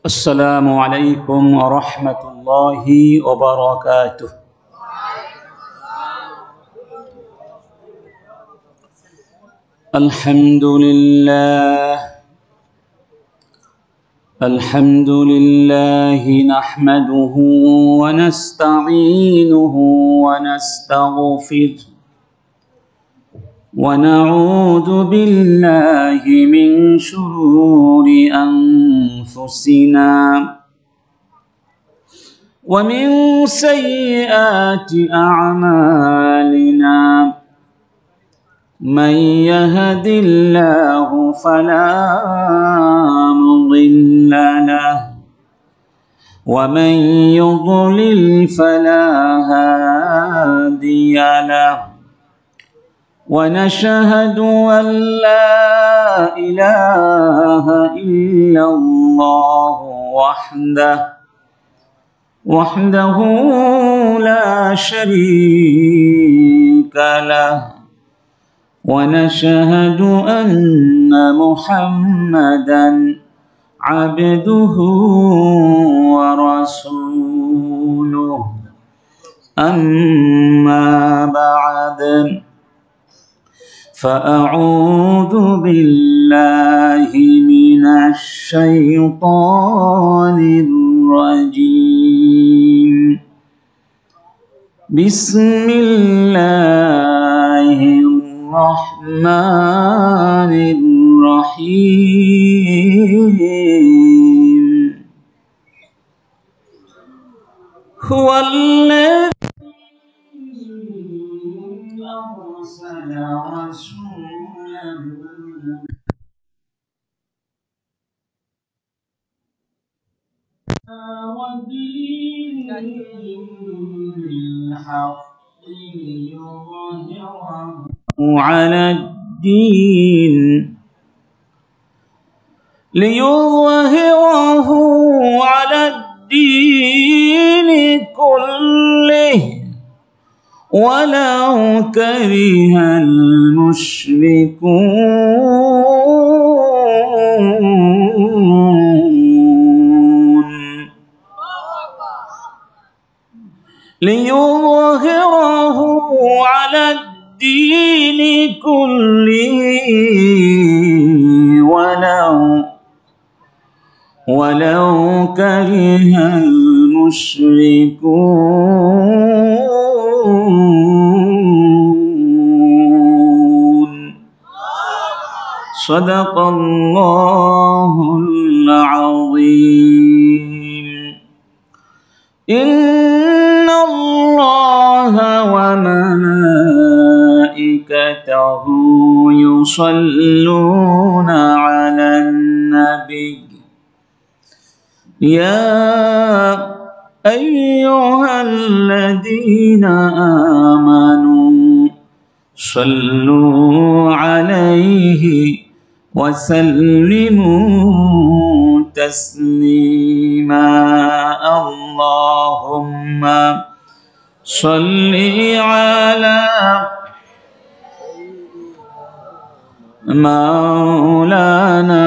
السلام عليكم ورحمة الله وبركاته. الحمد لله نحمده ونستعينه ونستغفره ونعوذ بالله من شرور أنفسنا ومن سيئات أعمالنا من يهد الله فلا مضل له ومن يضلل فلا هادي له ونشهد أن لا إله إلا الله وحده لا شريك له ونشهد أن محمدًا عبده ورسوله أما بعد فأعوذ بالله من الشيطان الرجيم بسم الله الرحمن الرحيم هو الذي أرسل رسوله ودين الحق ليظهره على الدين كله ولو كره المشركون ليظهره على الدين كله ولو كره المشركون صدق الله العظيم إن الله وملائكته يصلون على النبي يا أيها الذين آمنوا صلوا عليه وسلموا تسليما اللهم صل على مولانا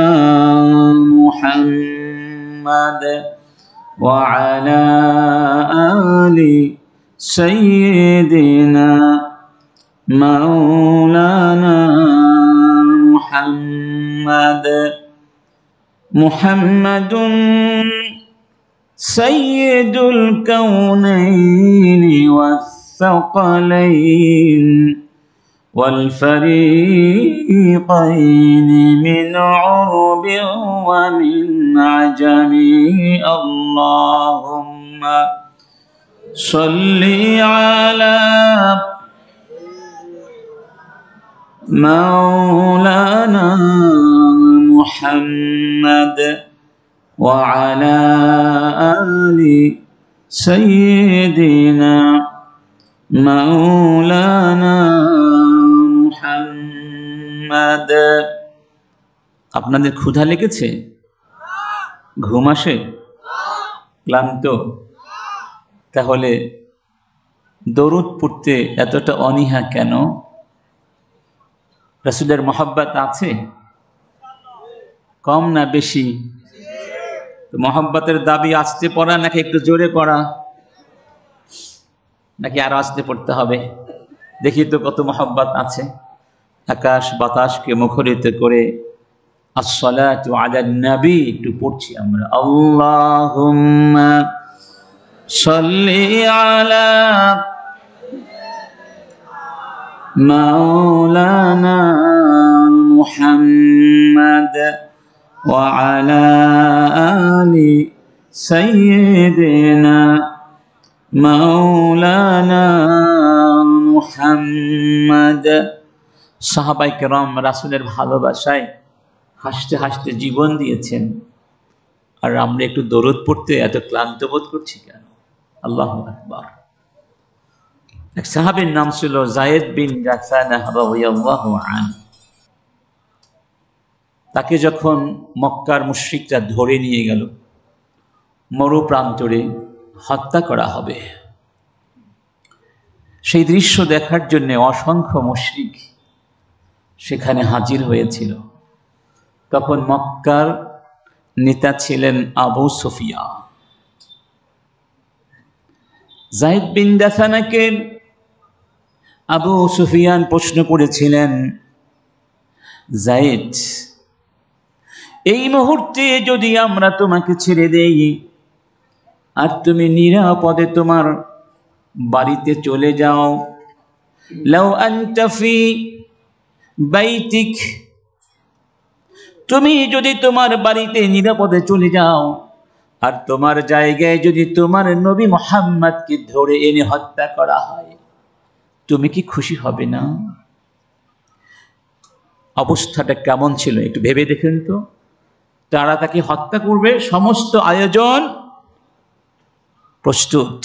محمد وعلى آل سيدنا مولانا محمد سيد الكونين والثقلين والفريقين من عرب ومن عجم اللهم صل على مولانا محمد وعلى آل سيدنا مولانا মুহাম্মদ। আপনাদের ক্ষুধা লেগেছে? ঘুম আসে? ক্লান্ত? তাহলে দরুদ পড়তে এতটা অনীহা কেন? রাসূলের মহব্বত আছে? কম না বেশি? মোহাব্বতের দাবি আস্তে পড়া নাকি একটু জোরে পড়া, নাকি আরো আস্তে পড়তে হবে? দেখি তো কত মোহাব্বত আছে। আকাশ বাতাসকে মুখরিত করে আসসালাতু আলান নবী একটু পড়ছি আমরা। আল্লাহুম্মা সাল্লি আলা মাওলানা মুহাম্মাদ ওয়া আলা আলি সাইয়্যিদিনা মাওলানা মুহাম্মাদ। সাহাবায়ে কেরাম রাসূলের ভালোবাসায় হাসতে হাসতে জীবন দিয়েছেন, আর আমরা একটু দরুদ পড়তে এত ক্লান্ত বোধ করছি কেন? আল্লাহু আকবার। এক সাহাবীর নাম ছিল যায়েদ বিন জাসানা রাদিয়াল্লাহু আনহু। তাকে যখন মক্কার মুশরিকরা ধরে নিয়ে গেল, মরু প্রান্তরে হত্যা করা হবে, সেই দৃশ্য দেখার জন্য অসংখ্য মুশরিক সেখানে হাজির হয়েছিল। তখন মক্কার নেতা ছিলেন আবু সুফিয়ান। যায়েদ বিন জাসানাকে আবু সুফিয়ান প্রশ্ন করেছিলেন, যায়েদ, এই মুহূর্তে যদি আমরা তোমাকে ছেড়ে দেই আর তুমি নিরাপদে তোমার বাড়িতে চলে যাও, লাউ আনতা ফি বাইতিক, তুমি যদি তোমার বাড়িতে নিরাপদে চলে যাও আর তোমার জায়গায় যদি তোমার নবী মুহাম্মদকে ধরে এনে হত্যা করা হয়, তুমি কি খুশি হবে না? অবস্থাটা কেমন ছিল একটু ভেবে দেখেন তো। তারা তাকে হত্যা করবে, সমস্ত আয়োজন প্রস্তুত,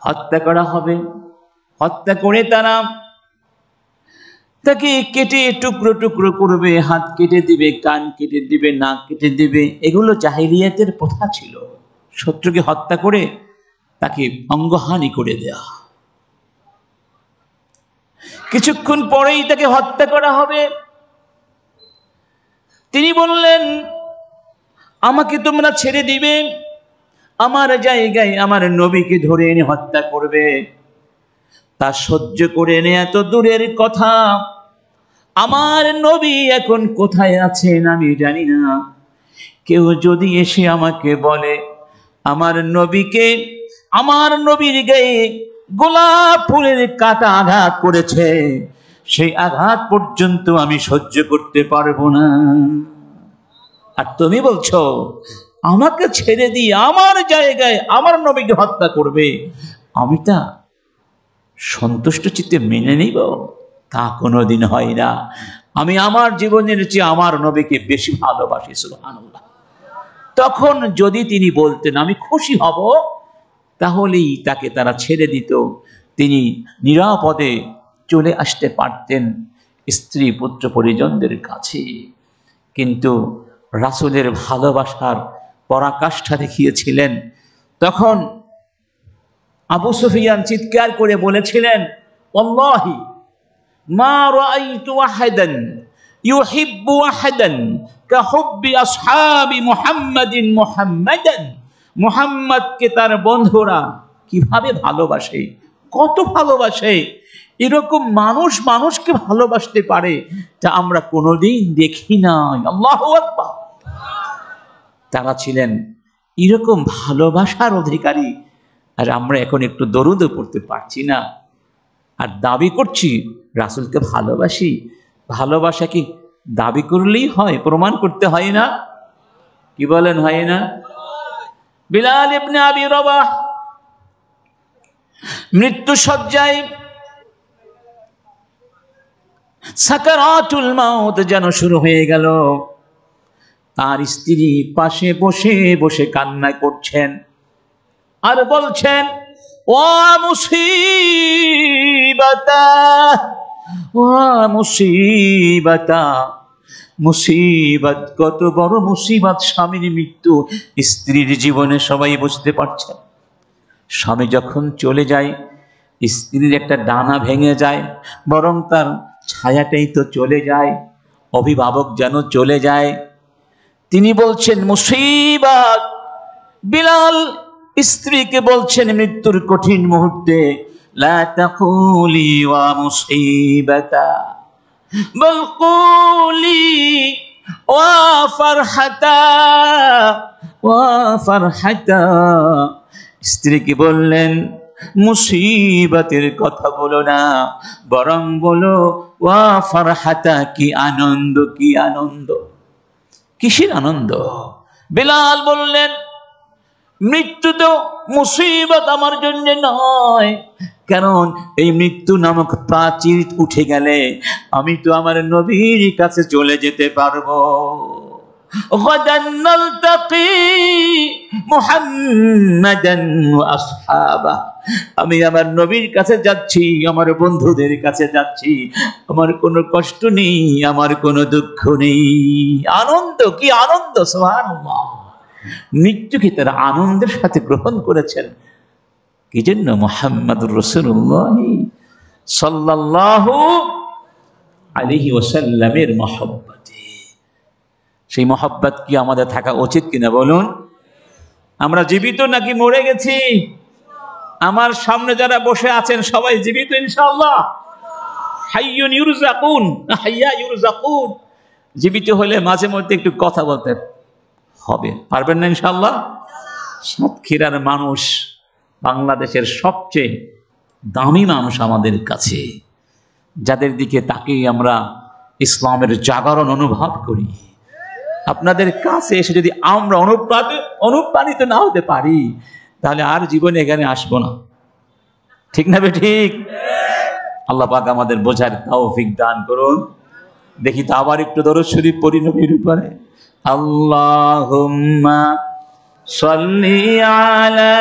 হত্যা করা হবে। হত্যা করে তারা তাকে কেটে টুকরো টুকরো করবে, হাত কেটে দিবে, কান কেটে দিবে, নাক কেটে দিবে। এগুলো জাহিলিয়াতের প্রথা ছিল। শত্রুকে হত্যা করে তাকে অঙ্গহানি করে দেয়া। কিছুক্ষণ পরেই তাকে হত্যা করা হবে। তিনি বললেন, আমাকে তোমরা ছেড়ে দিবে, আমার জায়গায় আমার নবীকে ধরে এনে হত্যা করবে। তা সহ্য করে নেয়া তো দূরের কথা, আমার নবী এখন কোথায় আছেন আমি জানি না। কেউ যদি এসে আমাকে বলে আমার নবীকে, আমার নবীর গায়ে গোলাপ ফুলের কাঁটা আঘাত করেছে, সেই আঘাত পর্যন্ত আমি সহ্য করতে পারবো না। আর তুমি বলছো আমাকে ছেড়ে দিয়ে আমার জায়গায় আমার নবীকে হত্যা করবে, আমি তা সন্তুষ্ট চিত্তে মেনে নিব? তা কোনোদিন হয় না। আমি আমার জীবনের চেয়ে আমার নবীকে বেশি ভালোবাসি। সুবহানাল্লাহ। তখন যদি তিনি বলতেন আমি খুশি হব, তাহলেই তাকে তারা ছেড়ে দিত, তিনি নিরাপদে চলে আসতে পারতেন স্ত্রী পুত্র পরিজনদের কাছে। কিন্তু রাসূলের ভালোবাসার পরাকাষ্ঠা দেখিয়েছিলেন। তখন আবু সুফিয়ান চিৎকার করে বলেছিলেন, ওয়াল্লাহি মা রাআইতু আহাদান ইউহিব্বু আহাদান কাহুব্বি আসহাবি মুহাম্মাদিন মুহাম্মাদান। মুহাম্মদকে তার বন্ধুরা কিভাবে ভালোবাসে, কত ভালোবাসে, এরকম মানুষ মানুষকে ভালোবাসতে পারে তা আমরা কোনোদিন দেখি নাই। আল্লাহু আকবার। তারা ছিলেন এরকম ভালোবাসার অধিকারী, আর আমরা এখন একটু দরুদও পড়তে পারছি না, আর দাবি করছি রাসূলকে ভালোবাসি। ভালোবাসা কি দাবি করলেই হয়? প্রমাণ করতে হয় না? কি বলেন, হয় না? বিলাল ইবনে আবি রবাহ মৃত্যু শয্যায়, সাকারাতুল মাউত যেন শুরু হয়ে গেল। তার স্ত্রী পাশে বসে বসে কান্না করছেন আর বলছেন, ও মুসিবাতা, ও মুসিবাতা, মুসিবত, কত বড় মুসিবত স্বামীর মৃত্যু স্ত্রীর জীবনে। সবাই বুঝতে পারছেন, স্বামী যখন চলে যায় স্ত্রীর একটা ডানা ভেঙে যায়, বরং তার ছায়াটাই তো চলে যায়, অভিভাবক যেন চলে যায়। তিনি বলছেন মুসিবত। বিলাল স্ত্রীকে বলছেন মৃত্যুর কঠিন মুহূর্তে, লা তাকুলি ওয়া মুসিবাতা বাল কুলি ওয়া ফারহাতা ওয়া ফারহাতা। স্ত্রীকে বললেন মুসিবতের কথা বলো না, বরং বলো ওয়া ফারহাতা, কি আনন্দ, কি আনন্দ। কিসের আনন্দ? বিলাল বললেন মৃত্যু তো মুসিবত আমার জন্য নয়, কারণ এই মৃত্যু নামক প্রাচীর উঠে গেলে আমি তো আমার নবীর কাছে চলে যেতে পারবো। গাদান নালতাকি মুহাম্মাদান ওয়া আসহাবা, আমি আমার নবীর কাছে যাচ্ছি, আমার বন্ধুদের কাছে যাচ্ছি, আমার কোনো কষ্ট নেই, আমার কোনো দুঃখ নেই। আনন্দ, কি আনন্দ! সুবহানাল্লাহ। মৃত্যুকে তারা আনন্দের সাথে গ্রহণ করেছেন। কি জন্য? মুহাম্মাদুর রাসূলুল্লাহ সাল্লাল্লাহু আলাইহি ওয়াসাল্লামের মহব্বতে। সেই মহব্বত কি আমাদের থাকা উচিত কিনা বলুন? আমরা জীবিত নাকি মরে গেছি? আমার সামনে যারা বসে আছেন সবাই জীবিত ইনশাআল্লাহ। হাইয়ুন ইউরজাকুন, হাইয়া ইউরজাকুন। জীবিত হলে মাঝে মধ্যে একটু কথা বলতে হবে, পারবেন না ইনশাআল্লাহ? সাতক্ষীরার মানুষ বাংলাদেশের সবচেয়ে দামি মানুষ আমাদের কাছে, যাদের দিকে তাকিয়ে আমরা ইসলামের জাগরণ অনুভব করি। আপনাদের কাছে এসে যদি আমরা অনুপ্রাণিত না হতে পারি, তাহলে আর জীবনে এখানে আসবো না। ঠিক না ঠিক? আল্লাহ পাক আমাদের বোঝার তৌফিক দান করুন। দেখি তো আবার একটু দরুদ শরীফ পড়ি নবীর উপরে। আল্লাহুম্মা সাল্লি আলা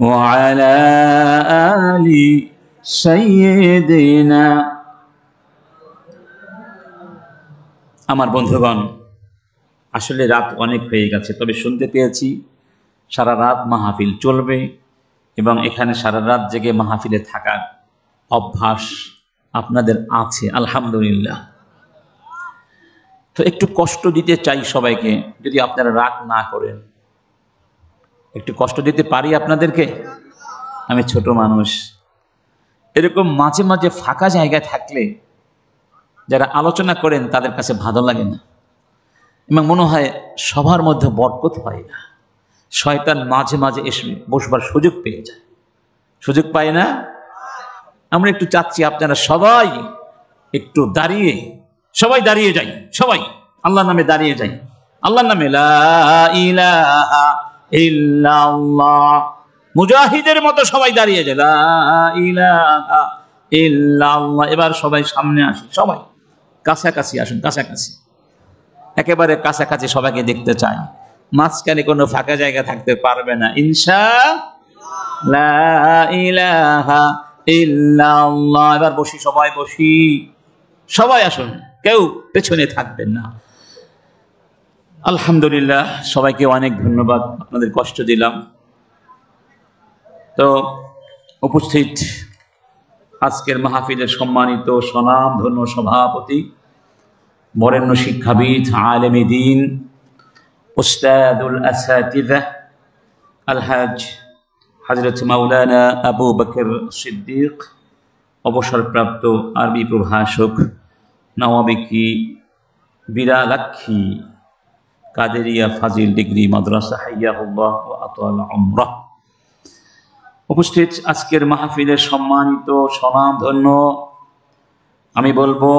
ওয়া আলা আলি সাইয়্যিদিনা। আমার বন্ধুগণ, আসলে রাত অনেক হয়ে গেছে, তবে শুনতে পেয়েছি সারা রাত মাহফিল চলবে এবং এখানে সারা রাত জেগে মাহফিলে থাকার অভ্যাস আপনাদের আছে, আলহামদুলিল্লাহ। তো একটু কষ্ট দিতে চাই সবাইকে, যদি আপনারা রাগ না করেন। একটু কষ্ট দিতে পারি আপনাদেরকে? আমি ছোট মানুষ, এরকম মাঝে মাঝে ফাঁকা জায়গায় থাকলে যারা আলোচনা করেন তাদের কাছে ভালো লাগে না এবং মনে হয় সবার মধ্যে বরকত হয় না। শয়তান মাঝে মাঝে এসে বসবার সুযোগ পেয়ে যায়, সুযোগ পায় না। আমরা একটু চাচ্ছি আপনারা সবাই একটু দাঁড়িয়ে, সবাই দাঁড়িয়ে যাই, সবাই আল্লাহর নামে দাঁড়িয়ে যাই। আল্লাহর নামে লা ইলাহা ইল্লাল্লাহ, মুজাহিদের মতো সবাই দাঁড়িয়ে যায়, লা ইলাহা ইল্লাল্লাহ। এবার সবাই সামনে আসুন, সবাই কাছাকাছি আসুন, কাছাকাছি, একেবারে কাছাকাছি সবাইকে দেখতে চাই। মাঝখানে কোনো ফাঁকা জায়গা থাকতে পারবে না ইনশাআল্লাহ। লা ইলাহা ইল্লাল্লাহ। এবার বসি, সবাই বসি, সবাই আসুন, কেউ পেছনে থাকবেন না। আলহামদুলিল্লাহ, সবাইকে অনেক ধন্যবাদ, আপনাদের কষ্ট দিলাম। তো উপস্থিত আজকের মাহফিলের সম্মানিত স্বনামধন্য সভাপতি, বরেণ্য শিক্ষাবিদ, আলেমে দ্বীন, উস্তাদুল আসাতিযা আলহাজ হযরত মাওলানা আবু বকর সিদ্দিক, অবসরপ্রাপ্ত আরবি প্রভাষক, নওয়াবিকি বিরালাক্ষী কাদেরিয়া ফাজিল ডিগ্রি মাদ্রাসা, হাইয়াহুল্লাহ ওয়া আতালা উমরাহ। উপস্থিত আজকের মাহফিলের সম্মানিত স্বনামধন্য, আমি বলবো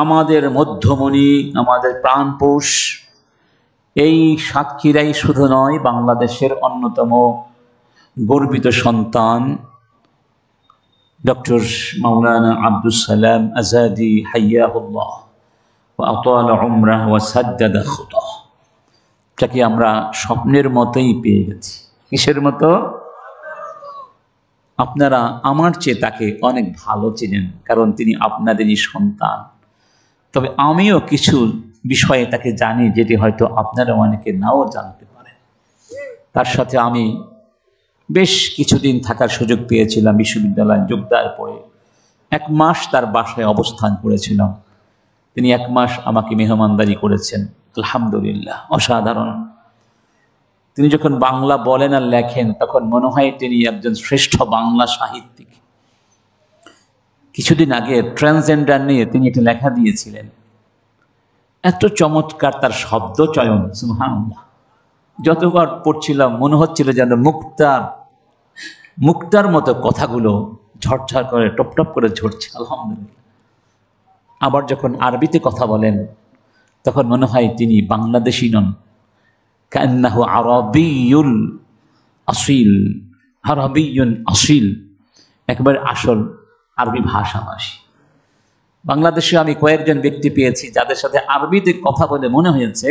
আমাদের মধ্যমণি, আমাদের প্রাণপোষ, এই সাতক্ষীরাই শুধু নয়, বাংলাদেশের অন্যতম গর্বিত সন্তান ডক্টর মাওলানা আব্দুস সালাম আজাদি, হাইয়াহুল্লাহ ওয়া আতালা উমরাহ ওয়া সাদ্দাদা খুতাহ, যাকে আমরা স্বপ্নের মতোই পেয়ে গেছি। কিসের মতো? আপনারা আমার চেয়ে তাকে অনেক ভালো চেনেন, কারণ তিনি আপনাদেরই সন্তান। তবে আমিও কিছু বিষয়ে তাকে জানি, যেটি হয়তো আপনারা অনেকে নাও জানতে পারেন। তার সাথে আমি বেশ কিছুদিন থাকার সুযোগ পেয়েছিলাম বিশ্ববিদ্যালয়ে যোগ দেওয়ার পরে। 1 মাস তার বাসায় অবস্থান করেছিলাম। তিনি 1 মাস আমাকে মেহমানদারি করেছেন। আলহামদুলিল্লাহ, অসাধারণ। তিনি যখন বাংলা বলেন আর লেখেন তখন মনে হয় তিনি একজন শ্রেষ্ঠ বাংলা সাহিত্যিক। কিছুদিন আগে ট্রান্সজেন্ডার নিয়ে তিনি একটা লেখা দিয়েছিলেন। এত চমৎকার তার শব্দ চয়ন, সুবহানাল্লাহ। যতবার পড়ছিলাম মনে হচ্ছিল যেন মুক্তার মতো কথাগুলো ঝরঝর করে টপটপ করে ঝরছে। আলহামদুলিল্লাহ। আবার যখন আরবিতে কথা বলেন তখন মনে হয় তিনি বাংলাদেশী নন, কান্নাহু আরবিয়ুল আসিল, আরবিয়ুন আসিল, একবার আসল আরবি ভাষাভাষী। বাংলাদেশে আমি কয়েকজন ব্যক্তি পেয়েছি যাদের সাথে আরবিতে কথা বলে মনে হয়েছে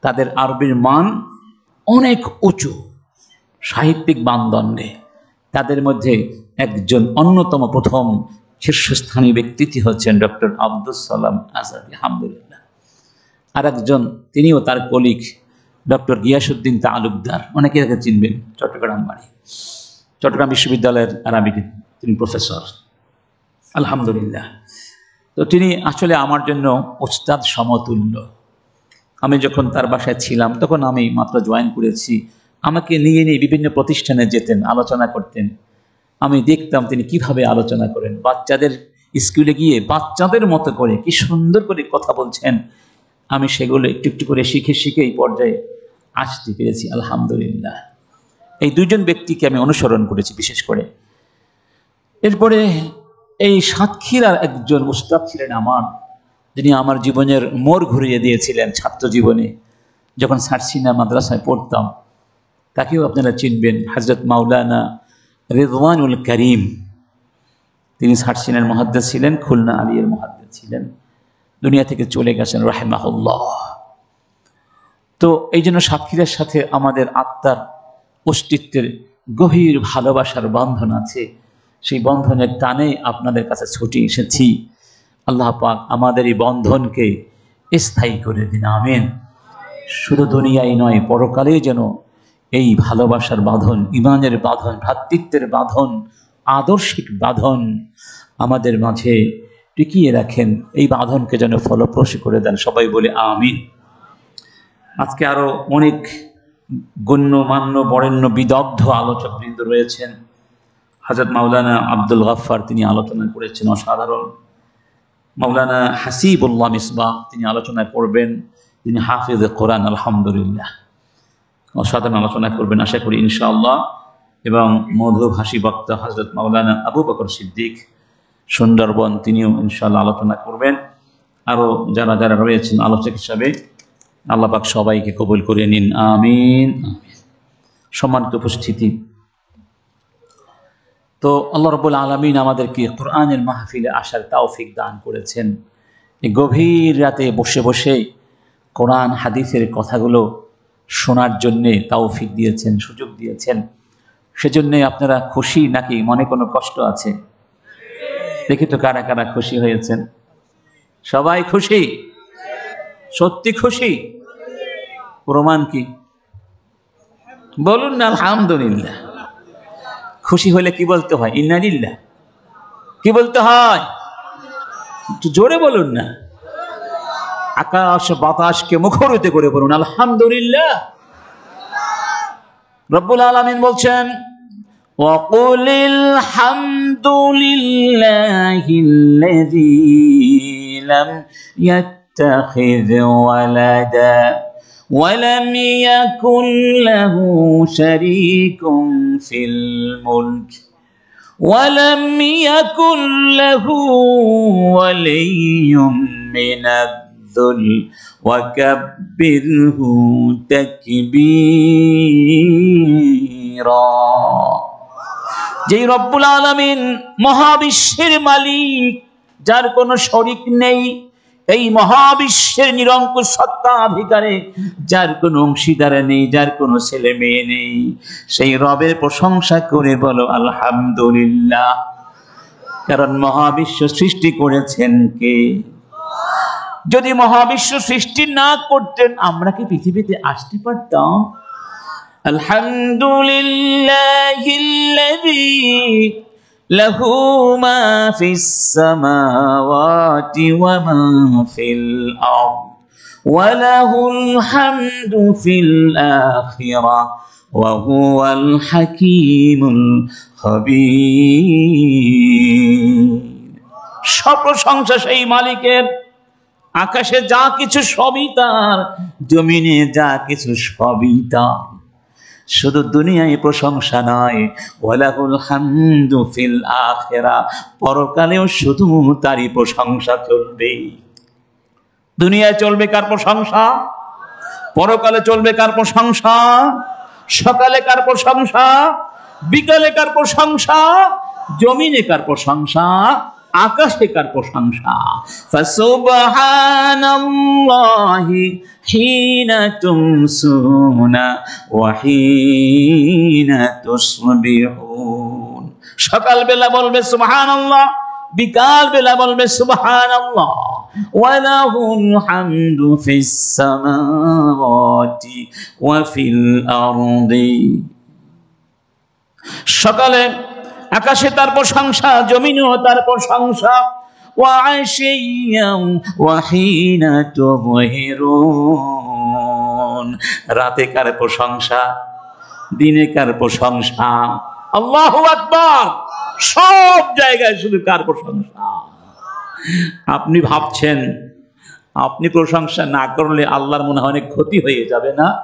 তাদের আরবির মান অনেক উঁচু সাহিত্যিক মানদণ্ডে। তাদের মধ্যে একজন অন্যতম প্রথম শীর্ষস্থানীয় ব্যক্তিত্ব হচ্ছেন ডক্টর আব্দুস সালাম আজাদী, আলহামদুলিল্লাহ। আর একজন, তিনিও তার কলিগ ডক্টর গিয়াসউদ্দিন তালুকদার, অনেকে তাকে চিনবেন, চট্টগ্রাম বাড়ি, চট্টগ্রাম বিশ্ববিদ্যালয়ের আরবিতে তিনি প্রফেসর, আলহামদুলিল্লাহ। তো তিনি আসলে আমার জন্য ওস্তাদ সমতুল্য। আমি যখন তার বাসায় ছিলাম তখন আমি মাত্র জয়েন করেছি, আমাকে নিয়ে বিভিন্ন প্রতিষ্ঠানে যেতেন, আলোচনা করতেন। আমি দেখতাম তিনি কিভাবে আলোচনা করেন, বাচ্চাদের স্কুলে গিয়ে বাচ্চাদের মতো করে কি সুন্দর করে কথা বলছেন। আমি সেগুলো একটু একটু করে শিখে এই পর্যায়ে আসতে পেরেছি, আলহামদুলিল্লাহ। এই 2 জন ব্যক্তিকে আমি অনুসরণ করেছি বিশেষ করে। এরপরে এই সাতক্ষীরার একজন উস্তাদ ছিলেন আমার, যিনি আমার জীবনের মোড় ঘুরিয়ে দিয়েছিলেন ছাত্র জীবনে। যখন সারসিনা মাদ্রাসায় পড়তাম, তাকেও আপনারা চিনবেন, হযরত মাওলানা রিদওয়ানুল করিম। তিনি সারসিনার মুহাদ্দিস ছিলেন, খুলনা আলিয়ার মুহাদ্দিস ছিলেন, দুনিয়া থেকে চলে গেছেন রাহিমাহুল্লাহ। তো এই জন্য সাতক্ষীরার সাথে আমাদের আত্মার অস্তিত্বের গভীর ভালোবাসার বন্ধন আছে। সেই বন্ধনের টানে আপনাদের কাছে ছুটে এসেছি। আল্লাহ পাক আমাদের এই বন্ধনকে স্থায়ী করে দিন, আমিন। শুধু দুনিয়ায় নয়, পরকালে যেন এই ভালোবাসার বাঁধন, ঈমানের বাঁধন, ভ্রাতৃত্বের বাঁধন, আদর্শিক বাঁধন আমাদের মাঝে টিকিয়ে রাখেন। এই বাঁধনকে যেন ফলপ্রসূ করে দেন, সবাই বলে আমিন। আজকে আরো অনেক গণ্যমান্য বরেণ্য বিদগ্ধ আলোচকবৃন্দ রয়েছেন। হযরত মাওলানা আব্দুল গফফার তিনি আলোচনা করেছেন, অসাধারণ। মাওলানা হাসিবুল্লাহ মিসবাহ তিনি আলোচনা করবেন, তিনি হাফিজে কোরআন, আলহামদুলিল্লাহ, অসাধারণ আলোচনা করবেন আশা করি ইনশাআল্লাহ। এবং মধুভাষী বক্তা হযরত মাওলানা আবু বকর সিদ্দিক সুন্দরবন, তিনিও ইনশাআল্লাহ আলোচনা করবেন। আরও যারা যারা রয়েছেন আলোচক হিসাবে, আল্লাহ পাক সবাইকে কবুল করে নিন, আমিন। সম্মানিত উপস্থিতি, তো আল্লাহ রাব্বুল আলামিন আমাদেরকে কোরআনের মাহফিলে আসার তৌফিক দান করেছেন। এই গভীর রাতে বসে বসে কোরআন হাদিসের কথাগুলো শোনার জন্যে তৌফিক দিয়েছেন, সুযোগ দিয়েছেন। সেজন্যে আপনারা খুশি নাকি মনে কোনো কষ্ট আছে? দেখি তো কারা কারা খুশি হয়েছেন। সবাই খুশি? সত্যি খুশি? প্রমাণ কি? বলুন না আলহামদুলিল্লাহ। খুশি হলে কি বলতে হয়? ইন্না লিল্লাহ। কি বলতে হয়? একটু জোরে বলুন না। আকাশ বাতাসকে মুখরিত করে বলুন আলহামদুলিল্লাহ। রব্বুল আলামিন বলছেন, وَقُلِ الْحَمْدُ لِلَّهِ الَّذِي لَمْ يَتَّخِذْ وَلَدًا وَلَمْ يَكُنْ لَهُ شَرِيكٌ فِي الْمُلْكِ وَلَمْ يَكُنْ لَهُ وَلِيٌّ مِّنَ الذُّلِّ وَكَبِّرْهُ تَكْبِيرًا। যেই রব্বুল আলামিন মহাবিশ্বের মালিক, যার কোনো শরীক নেই, এই মহাবিশ্বের নিরঙ্কুশ সত্তাধিকারে যার কোনো অংশীদার নেই, যার কোনো ছেলে মেয়ে নেই, সেই রবের প্রশংসা করে বলো আলহামদুলিল্লাহ। কারণ মহাবিশ্ব সৃষ্টি করেছেন কে? যদি মহাবিশ্ব সৃষ্টি না করতেন আমরা কি পৃথিবীতে আসতে পারতাম? আলহামদুলিল্লাহিল্লাযী লাহু মা ফিস সামাওয়াতি ওয়া মা ফিল আরদ ওয়া লাহুল হামদু ফিল আখিরাহ ওয়া হুয়াল হাকীমুল খাবীর। সব প্রশংসা সেই মালিকের। আকাশে যা কিছু সবই তার, জমিনে যা কিছু সবই তার। শুধু দুনিয়ায় প্রশংসা নয়, ওয়ালাহুল হামদু ফিল আখিরাহ, পরকালেও শুধু তারই প্রশংসা চলবে। দুনিয়ায় চলবে কার প্রশংসা? পরকালে চলবে কার প্রশংসা? সকালে কার প্রশংসা? বিকালে কার প্রশংসা? জমিনে কার প্রশংসা? আকাশে কার প্রশংসা? ফাসুবহানাল্লাহি হিনা তুমসুনা ওয়া হিনা তুসবিহুন। সকাল বেলা বলবে সুবহানাল্লাহ, বিকাল বেলা বলবে সুবহানাল্লাহ। ওয়া লাহুল হামদু ফিস সামাওয়াতি ওয়া ফিল আরদি। সকালে আকাশে তার প্রশংসা, জমিনেও তার প্রশংসা। ওয়া আশিয়াম ওয়া হিনা তুযহিরুন। রাতে কার প্রশংসা, দিনে কার প্রশংসা। আল্লাহু আকবার। সব জায়গায় শুধু কার প্রশংসা। আপনি ভাবছেন আপনি প্রশংসা না করলে আল্লাহর মনে হয় অনেক ক্ষতি হয়ে যাবে না?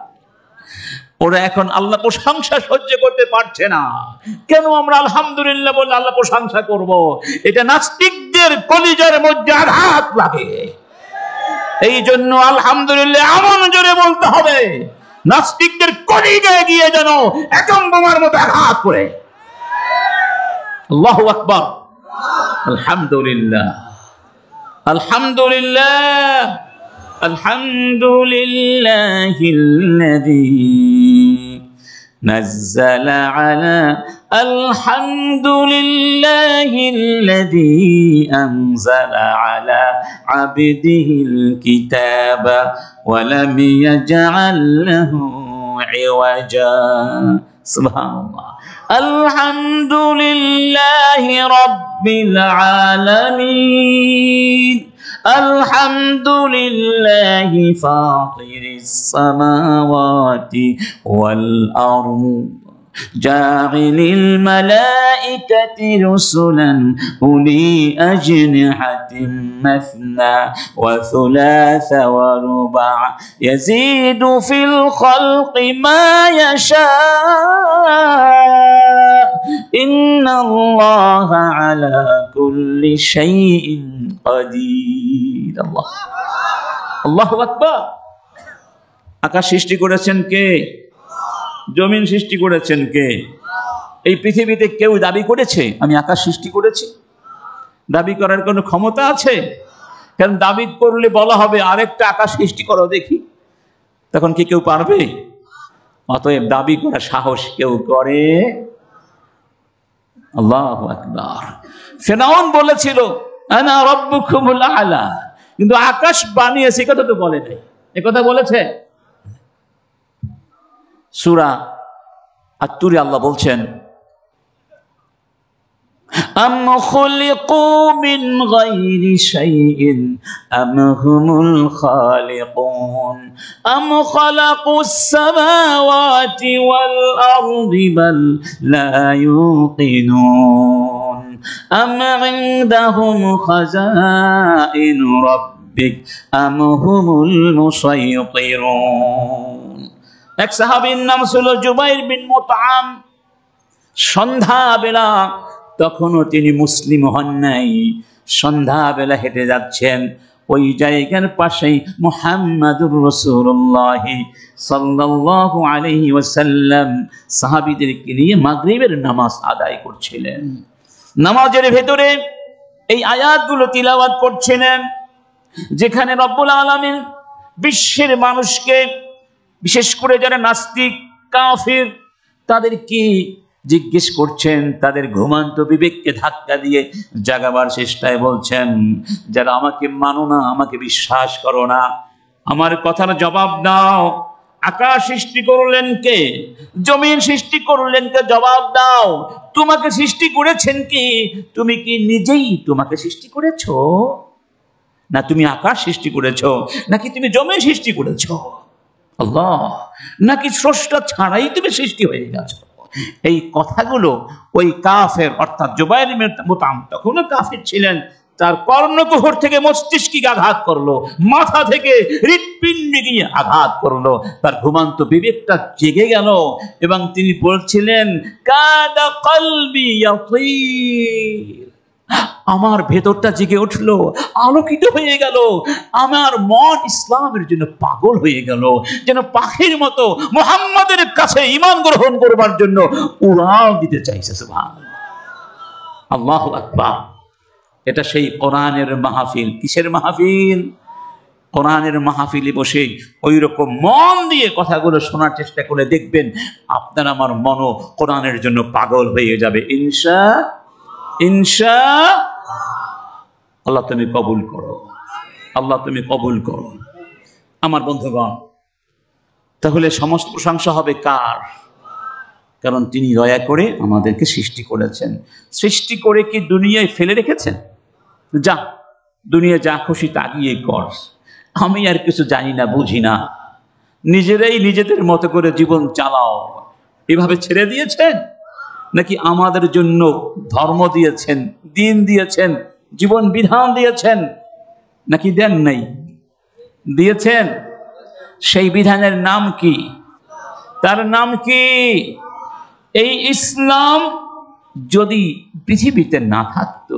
ওরা এখন আল্লাহ প্রশংসা সহ্য করতে পারছে না। কেন আমরা আলহামদুলিল্লাহ বলে আল্লাহ প্রশংসা করব? এটা নাস্তিকদের কলিজার মধ্যে আঘাত লাগে। এই জন্য আলহামদুলিল্লাহ এমন জোরে বলতে হবে, নাস্তিকদের কলিজায় গিয়ে যেন একদম বোমার মতো আঘাত করে। আল্লাহু আকবার। আলহামদুলিল্লাহ, আলহামদুলিল্লাহ, আলহামদুলিল্লাহিল্লাযী নাযালা আলা আলহামদুলিল্লাহিল্লাযী আনজালা আলা আবদিহিল কিতাবা ওয়া লাম ইয়াজআল লাহু ইওয়াজা। সুবহানাল্লাহ। আলহামদুলিল্লাহি রাব্বিল আলামিন। আলহামদুলিল্লাহি ফাতিরিস সামাওয়াতি ওয়াল আরদ জাইলিল মালাইকাতি রুসুলান উলি আজনিহাতিন মাসনা ওয়া থুলাসা ওয়া রুবা ইয়াজিদু ফিল খালকি মা ইয়াশা ইন্নাল্লাহা আলা কুল্লি শাইইন কাদির। আল্লাহ, আল্লাহু আকবার। আকাশ সৃষ্টি করেছেন কে? জমিন সৃষ্টি করেছেন কে? এই পৃথিবীতে কেউ দাবি করেছে আমি আকাশ সৃষ্টি করেছি? দাবি করার কোনো ক্ষমতা আছে? কারণ দাবি করলে বলা হবে আরেকটা আকাশ সৃষ্টি করো দেখি, তখন কি কেউ পারবে? অতএব দাবি করার সাহস কেউ করে? আল্লাহু আকবার। ফিরআউন বলেছিল আনা রাব্বুকুমুল আলা, কিন্তু আকাশ বানিয়েছে কথা তো বলে নাই। এই কথা বলেছে? সূরা আত-তুরে আল্লাহ বলছেন আম খুলিকু মিন গায়রি শাইইন আম হুমুল খালিকুন আম খালাকুস সামাওয়াতি ওয়াল আরদি বাল লা ইউকিনুন আম ইনদাহুম খাযাইনু রাব্বিক আম হুমুল মুসাইয়্যিরুন। এক সাহাবীর নাম ছিল জুবাইর বিন মুতআম। সন্ধ্যাবেলা, তখনও তিনি মুসলিম হন নাই, সন্ধ্যাবেলা হেঁটে যাচ্ছেন। ওই জায়গার পাশেই মুহাম্মাদুর রাসূলুল্লাহ সাল্লাল্লাহু আলাইহি ওয়াসাল্লাম সাহাবীদেরকে নিয়ে মাগরিবের নামাজ আদায় করছিলেন। নামাজের ভেতরে এই আয়াতগুলো তিলাওয়াত করছিলেন, যেখানে রব্বুল আলামিন বিশ্বের মানুষকে, বিশেষ করে যারা নাস্তিক কাফির, তাদেরকে জিজ্ঞেস করছেন, তাদের ঘুমান্ত বিবেককে ধাক্কা দিয়ে জাগাবার চেষ্টায় বলছেন, যারা আমাকে মানো না, আমাকে বিশ্বাস করো না, আমার কথার জবাব দাও, আকাশ সৃষ্টি করলেন কে? জমিন সৃষ্টি করলেন কে? জবাব দাও। তোমাকে সৃষ্টি করেছেন কি? তুমি কি নিজেই তোমাকে সৃষ্টি করেছো? না তুমি আকাশ সৃষ্টি করেছো, নাকি তুমি জমিন সৃষ্টি করেছো? আল্লাহ। নাকি স্রষ্টা ছাড়াই তুমি সৃষ্টি হয়ে গেছো? এই কথাগুলো ওই কাফের অর্থাৎ জুবাইর ইবনে মুতআম তখনও কাফের ছিলেন, তার কর্ণকুহর থেকে মস্তিষ্কে আঘাত করলো, মাথা থেকে হৃৎপিণ্ডে গিয়ে আঘাত করলো, তার ঘুমান্ত বিবেকটা জেগে গেল এবং তিনি বলছিলেন কাদা কলবি ইয়াতীর, আমার ভেতরটা জেগে উঠলো, আলোকিত হয়ে গেল, আমার মন ইসলামের জন্য পাগল হয়ে গেল, যেন পাখির মতো মুহাম্মাদের কাছে ঈমান গ্রহণ করবার জন্য উড়াল দিতে চাইছে। সুবহানাল্লাহ, আল্লাহু আকবার। এটা সেই কোরআনের মাহফিল। কিসের মাহফিল? কোরআনের মাহফিলে বসে ওই রকম মন দিয়ে কথাগুলো শোনার চেষ্টা করে দেখবেন আপনার আমার মনও কোরআনের জন্য পাগল হয়ে যাবে ইনশাআল্লাহ। আল্লাহ তুমি কবুল করো, আল্লাহ তুমি কবুল করো। আমার বন্ধুগণ, তাহলে সমস্ত প্রশংসা হবে কার? কারণ তিনি দয়া করে আমাদেরকে সৃষ্টি করেছেন। সৃষ্টি করে কি দুনিয়ায় ফেলে রেখেছেন? যা দুনিয়া যা খুশি তা গিয়ে কর, আমি আর কিছু জানি না, বুঝি না, নিজেরাই নিজেদের মতো করে জীবন চালাও, এভাবে ছেড়ে দিয়েছেন? নাকি আমাদের জন্য ধর্ম দিয়েছেন, দিন দিয়েছেন, জীবন বিধান দিয়েছেন? নাকি দেন নাই? দিয়েছেন। সেই বিধানের নাম কি? তার নাম কি? এই ইসলাম যদি পৃথিবীতে না থাকতো,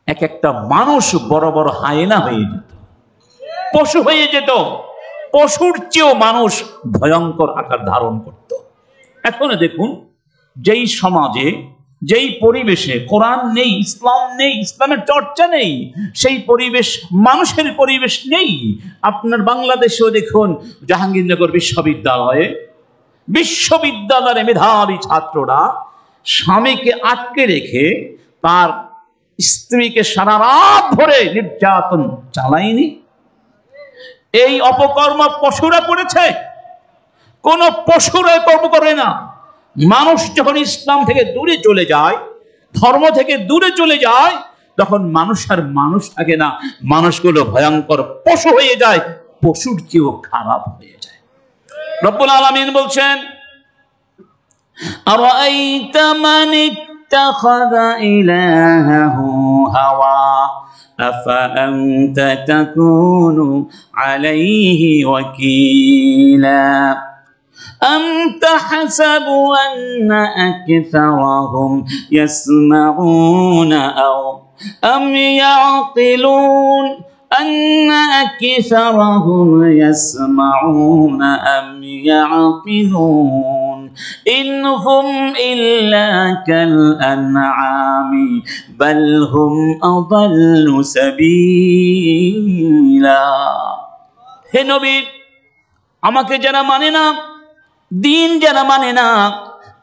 এক একটা মানুষ বড় বড় হায়েনা হয়ে যেত, পশু হয়ে যেত, পশুর চেয়েও মানুষ ভয়ঙ্কর আকার ধারণ করত। এখন দেখুন, যেই সমাজে যেই পরিবেশে কোরআন নেই, ইসলাম নেই, ইসলামের চর্চা নেই, সেই পরিবেশ মানুষের পরিবেশ নেই। আপনার বাংলাদেশেও দেখুন, জাহাঙ্গীরনগর বিশ্ববিদ্যালয়ের মেধাবী ছাত্ররা স্বামীকে আটকে রেখে তার স্ত্রীকে সারা রাত ধরে নির্যাতন চালায়নি? এই অপকর্ম পশুরা করেছে? কোন পশুরা কর্ম করে না। মানুষ যখন ইসলাম থেকে দূরে চলে যায়, ধর্ম থেকে দূরে চলে যায়, তখন মানুষ আর মানুষ থাকে না, মানুষগুলো ভয়ঙ্কর পশু হয়ে যায়, পশুর চেয়েও খারাপ হয়ে যায়। রব্বুল আলামিন বলছেন, আরাআইতা মান ইত্তাখাযা ইলাহাহু হাওয়া আফা আনতা তাকুনু আলাইহি ওয়াকিলা أم تحسب أن أكثرهم يسمعون أم يعقلون أن أكثرهم يسمعون أم يعقلون إن هم إلا كالأنعام بل هم أضل سبيلا। হে নবী, আমাকে যারা মানে না, দিন যারা মানে না,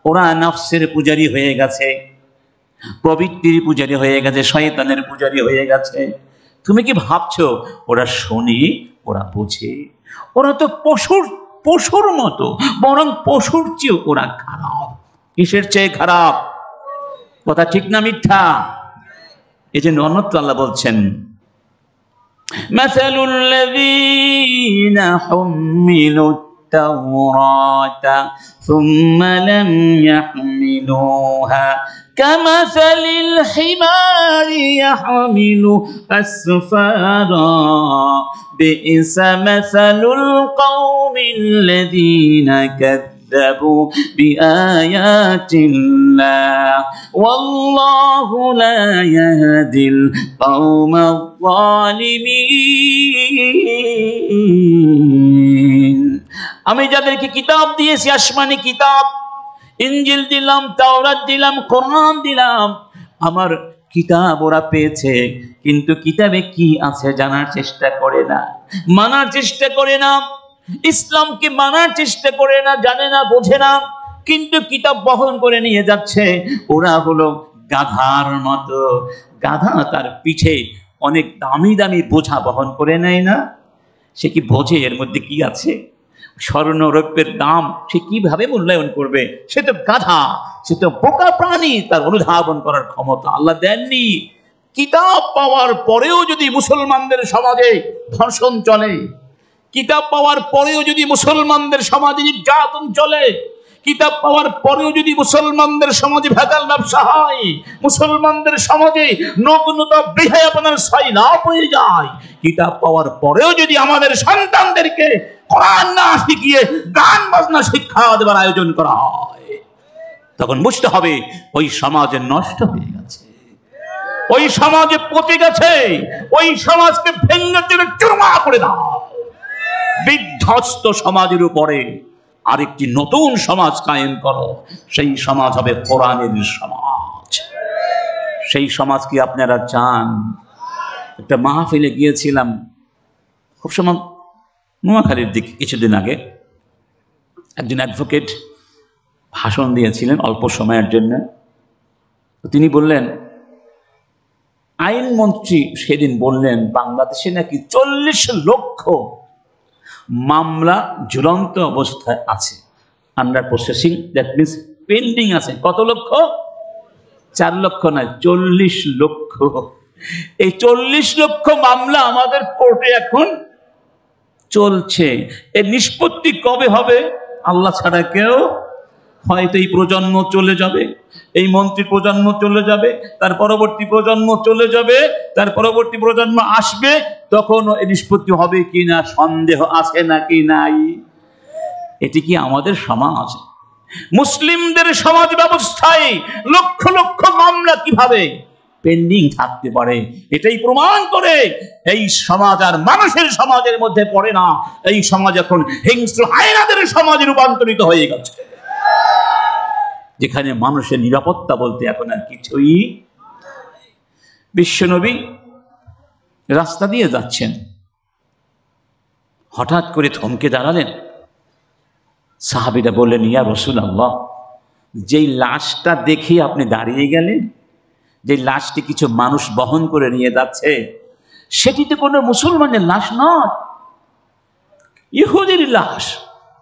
ওরা নফসের পূজারী হয়ে গেছে, প্রবৃত্তির পূজারী হয়ে গেছে, শয়তানের পূজারী হয়ে গেছে। তুমি কি ভাবছো ওরা শোনে, ওরা বোঝে? ওরা তো পশুর মতো, বরং পশুর চেয়েও ওরা খারাপ। কিসের চেয়ে খারাপ? কথা ঠিক না মিথ্যা? এই যে অন্যত্র আল্লাহ বলছেন, মাসালুল লাযীনা হুমিলু التوراة ثم لم يحملوها كمثل الحمار يحمل أسفارا بئس مثل القوم الذين كذبوا بآيات الله والله لا يهدي القوم الظالمين। আমি যাদেরকে কিতাব দিয়েছি, আসমানি কিতাব, ইনজিল দিলাম, তাওরাত দিলাম, কোরআন দিলাম, আমার কিতাব ওরা পেয়েছে, কিন্তু কিতাবে কি আছে জানার চেষ্টা করে না, মানার চেষ্টা করে না, ইসলামকে মানার চেষ্টা করে না, জানে না, বোঝে না, কিন্তু কিতাব বহন করে নিয়ে যাচ্ছে। ওরা হলো গাধার মতো। গাধা তার পিঠে অনেক দামি দামি বোঝা বহন করে নেয় না? সে কি বোঝে এর মধ্যে কি আছে? স্বর্ণ রৌপ্যের দাম সে কিভাবে মূল্যায়ন করবে? সে তো গাধা, সে তো বোকা প্রাণী, তার অনুধাবন করার ক্ষমতা আল্লাহ দেননি। কিতাব পাওয়ার পরেও যদি মুসলমানদের সমাজে ধর্ষণ চলে, কিতাব পাওয়ার পরেও যদি মুসলমানদের সমাজে নির্যাতন চলে, কিতাব পাওয়ার পরেও যদি মুসলমানদের সমাজে ভেজাল ব্যবসা হয়, মুসলমানদের সমাজে নগ্নতা বেহায়াপনার সয়লাব হয়ে যায়, কিতাব পাওয়ার পরেও যদি আমাদের সন্তানদেরকে কোরআন না শিখিয়ে গান বাজনা শিক্ষা দেওয়ার আয়োজন করা হয়, তখন বুঝতে হবে ওই সমাজে নষ্ট হয়ে গেছে, ওই সমাজে পচে গেছে, ওই সমাজকে ভেঙে চুরে চুরমা করে দাও। বিধ্বস্ত সমাজের উপরে আরেকটি নতুন সমাজ কায়েম করো, সেই সমাজ হবে কোরআনের সমাজ। সেই সমাজ কি আপনারা চান? একটা মাহফিলে গিয়েছিলাম খুব সময় নোয়াখালীর দিকে, কিছুদিন আগে একজন অ্যাডভোকেট ভাষণ দিয়েছিলেন অল্প সময়ের জন্য। তিনি বললেন, আইনমন্ত্রী সেদিন বললেন বাংলাদেশে নাকি 40 লক্ষ মামলা ঝুলন্ত অবস্থায় আছে, under processing, that means pending আছে। কত লক্ষ? 4 লক্ষ নয়, 40 লক্ষ। এই 40 লক্ষ মামলা আমাদের কোর্টে এখন চলছে। এর নিষ্পত্তি কবে হবে আল্লাহ ছাড়া কেউ, হয়তো এই প্রজন্ম চলে যাবে, এই মন্ত্রী প্রজন্ম চলে যাবে, তার পরবর্তী প্রজন্ম চলে যাবে, তার পরবর্তী প্রজন্ম আসবে, তখন এই নিষ্পত্তি হবে কিনা সন্দেহ আছে নাকি নাই। এটি কি আমাদের সমাজ? মুসলিমদের সমাজ ব্যবস্থায় লক্ষ লক্ষ মামলা কিভাবে পেন্ডিং থাকতে পারে? এটাই প্রমাণ করে এই সমাজ আর মানুষের সমাজের মধ্যে পড়ে না, এই সমাজ এখন হিংস্র হায়নাদের সমাজে রূপান্তরিত হয়ে গেছে, যেখানে মানুষের নিরাপত্তা বলতে এখন আর কিছুই। বিশ্বনবী রাস্তা দিয়ে যাচ্ছেন, হঠাৎ করে থমকে দাঁড়ালেন। সাহাবীরা বললেন, ইয়া রাসূলুল্লাহ, যেই লাশটা দেখে আপনি দাঁড়িয়ে গেলেন, যে লাশটি কিছু মানুষ বহন করে নিয়ে যাচ্ছে, সেটি তো কোনো মুসলমানের লাশ নয়, ইহুদির লাশ।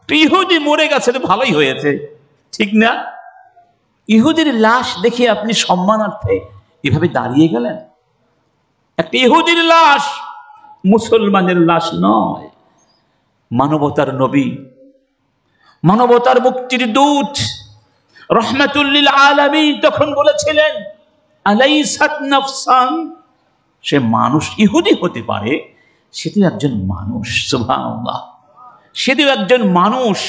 ইহুদি মরে গেছে তো ভালোই হয়েছে, ঠিক না? ইহুদির লাশ দেখে আপনি সম্মানার্থে এভাবে দাঁড়িয়ে গেলেন। একটা ইহুদির লাশ, মুসলমানের লাশ নয়। মানবতার নবী, মানবতার মুক্তির দূত, রহমাতুল লিল আলামিন তখন বলেছিলেন, আলাইসাত নাফসান, সে মানুষ, ইহুদি হতে পারে, সেটিও একজন মানুষ। সুবহানাল্লাহ, সেটিও একজন মানুষ।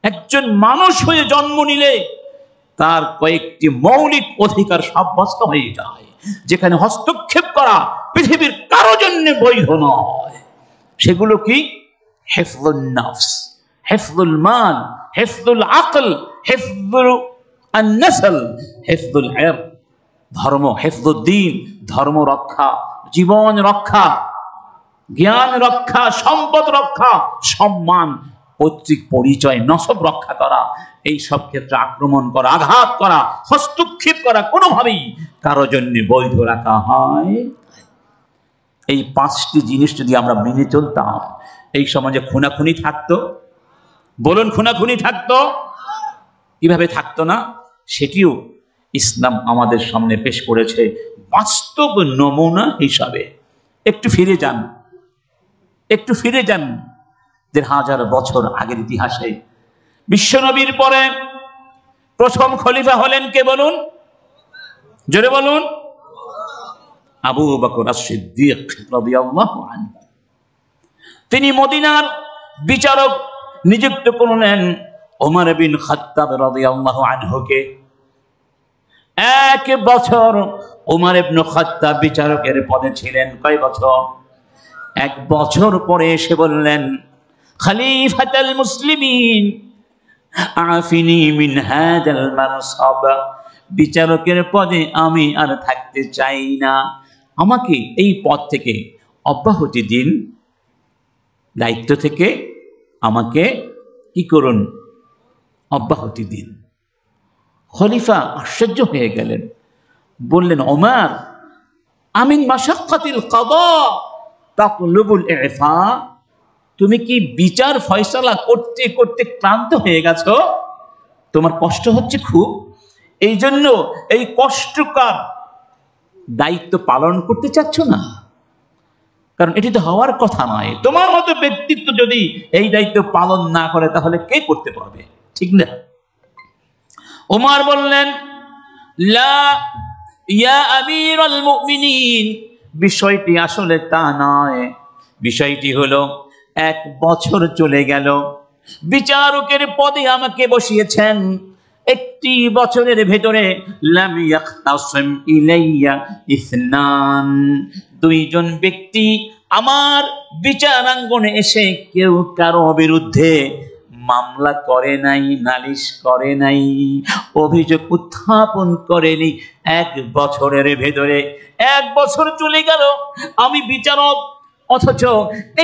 একজন মানুষ হয়ে জন্ম নিলে তার কয়েকটি মৌলিক অধিকার সাব্যস্ত হয়ে যায়, যেখানে হস্তক্ষেপ করা পৃথিবীর কারো জন্য বৈধ নয়। সেগুলো কি? হিফযুন নফস, হিফযুল মাল, হিফযুল আকল, হিফযুল আন-নাসল, হিফযুল ইরদ, ধর্ম, হিফযুদ্দিন, ধর্ম রক্ষা, জীবন রক্ষা, জ্ঞান রক্ষা, সম্পদ রক্ষা, সম্মান, পৈতৃক পরিচয়, নসব রক্ষা করা। এই সব ক্ষেত্রে আক্রমণ করা, আঘাত করা, হস্তক্ষেপ করা কোনোভাবেই কারো জন্য বৈধ রাখা হয়। এই 5টি জিনিস যদি আমরা মেনে চলতাম, এই সমাজে খুনাখুনি থাকতো? বলুন, খুনাখুনি থাকতো? কিভাবে থাকতো না? সেটিও ইসলাম আমাদের সামনে পেশ করেছে বাস্তব নমুনা হিসাবে। একটু ফিরে যান, একটু ফিরে যান 1000 বছর আগের ইতিহাসে। বিশ্বনবীর পরে প্রথম খলিফা হলেন কে বলুন? জোরে বলুন। আবু বকর আস-সিদ্দিক রাদিয়াল্লাহু আনহু। তিনি মদিনার বিচারক নিযুক্ত করলেন ওমর বিন খাত্তাব রাদিয়াল্লাহু আনহুকে। 1 বছর ওমর ইবনে খাত্তাব বিচারকের পদে ছিলেন। কয় বছর? 1 বছর পরে এসে বললেন, খলিফাতুল মুসলিমিন আফিনি মিন হাদাল মানসাব, বিচারকের পদে আমি আর থাকতে চাই না, আমাকে এই পদ থেকে অব্যাহতি দিন, দায়িত্ব থেকে আমাকে কি করুন? অব্যাহতি দিন। খলিফা আশ্চর্য হয়ে গেলেন, বললেন, ওমর, আমিন মাশাক্কাতিল কাদা তাকলুবুল ইফা, তুমি কি বিচার ফয়সালা করতে করতে ক্লান্ত হয়ে গেছো? তোমার কষ্ট হচ্ছে খুব, এই জন্য এই কষ্টকর দায়িত্ব পালন করতে চাচ্ছ না? কারণ এটি তো হওয়ার কথা নয়। তোমার মতো ব্যক্তিত্ব যদি এই দায়িত্ব পালন না করে তাহলে কে করতে পারবে, ঠিক না? ওমর বললেন, লা ইয়া আমিরুল মুমিনিন, বিষয়টি আসলে তা নয়। বিষয়টি হলো 1 বছর চলে গেল, বিচারকের পদে আমাকে বসিয়েছেন, 1 বছরের ভেতরে লাম ইয়াখতাসিম ইলাইয়া ইসনান, 2 জন ব্যক্তি আমার বিচারাঙ্গনে এসে কেউ কারো বিরুদ্ধে মামলা করে নাই, নালিশ করে নাই, অভিযোগ উত্থাপন করেনি। 1 বছরের ভেতরে 1 বছর চলে গেল, আমি বিচারক, অথচ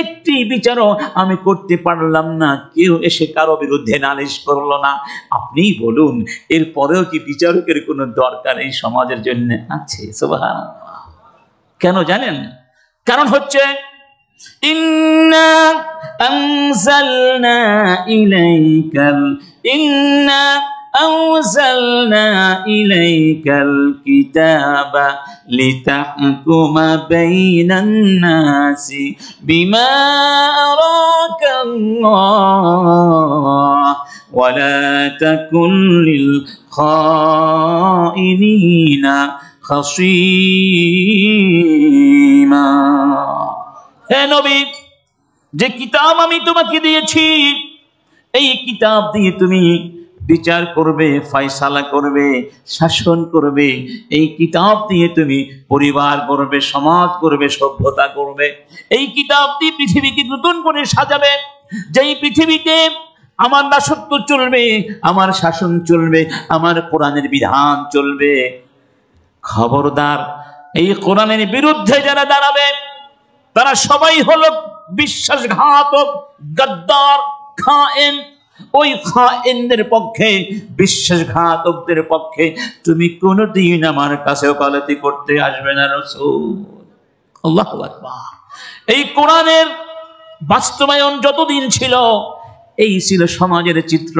একটি বিচারও আমি করতে পারলাম না, কেউ এসে কারো বিরুদ্ধে নালিশ করলো না। আপনি বলুন, এরপরেও কি বিচারকের কোনো দরকার এই সমাজের জন্য আছে? সুবহানাল্লাহ। কেন জানেন? কারণ হচ্ছে ইন্না আনজালনা ইলাইকাল কিতাবা লিতাহকুমা বাইনান নাসি বিমা আরাকাল্লাহ ওয়া লা তাকুন লিল খাইনিনা খাসীমা। হে নবী, যে কিতাব আমি তোমাকে দিয়েছি, এই কিতাব দিয়ে তুমি বিচার করবে, ফয়সালা করবে, শাসন করবে। এই কিতাব দিয়ে তুমি পরিবার করবে, সমাজ করবে, সভ্যতা করবে। এই কিতাব দিয়ে পৃথিবীকে নতুন করে সাজাবে, যেই পৃথিবীতে আমার দাসত্ব চলবে, আমার শাসন চলবে, আমার কোরআনের বিধান চলবে। খবরদার, এই কোরআনের বিরুদ্ধে যারা দাঁড়াবে তারা সবাই হলো বিশ্বাসঘাতক, গাদ্দার, খায়েন। ওই খায়েনদের পক্ষে, বিশ্বাসঘাতকদের পক্ষে তুমি কোনোদিন আমার কাছে ওকালতি করতে আসবে না রাসূল। আল্লাহু আকবার। এই কোরআনের বাস্তবায়ন যতদিন ছিল, এই ছিল সমাজের চিত্র।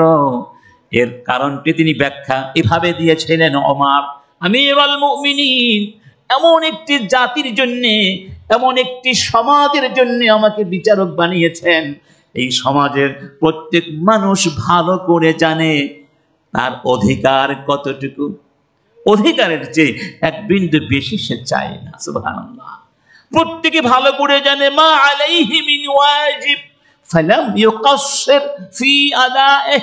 এর কারণটি তিনি ব্যাখ্যা এভাবে দিয়েছিলেন, ওমর আমিরুল মুমিনিন এমন একটি জাতির জন্য, এমন একটি সমাজের জন্য আমাকে বিচারক বানিয়েছেন। এই সমাজের প্রত্যেক মানুষ ভালো করে জানে তার অধিকার কতটুকু, অধিকারের চেয়ে 1 বিন্দু বেশি সে চায় না। সুবহানাল্লাহ। প্রত্যেকে ভালো করে জানে মা আলাইহি মিন ওয়াজিব ফালাম ইউকাসসির ফি আদাইহি,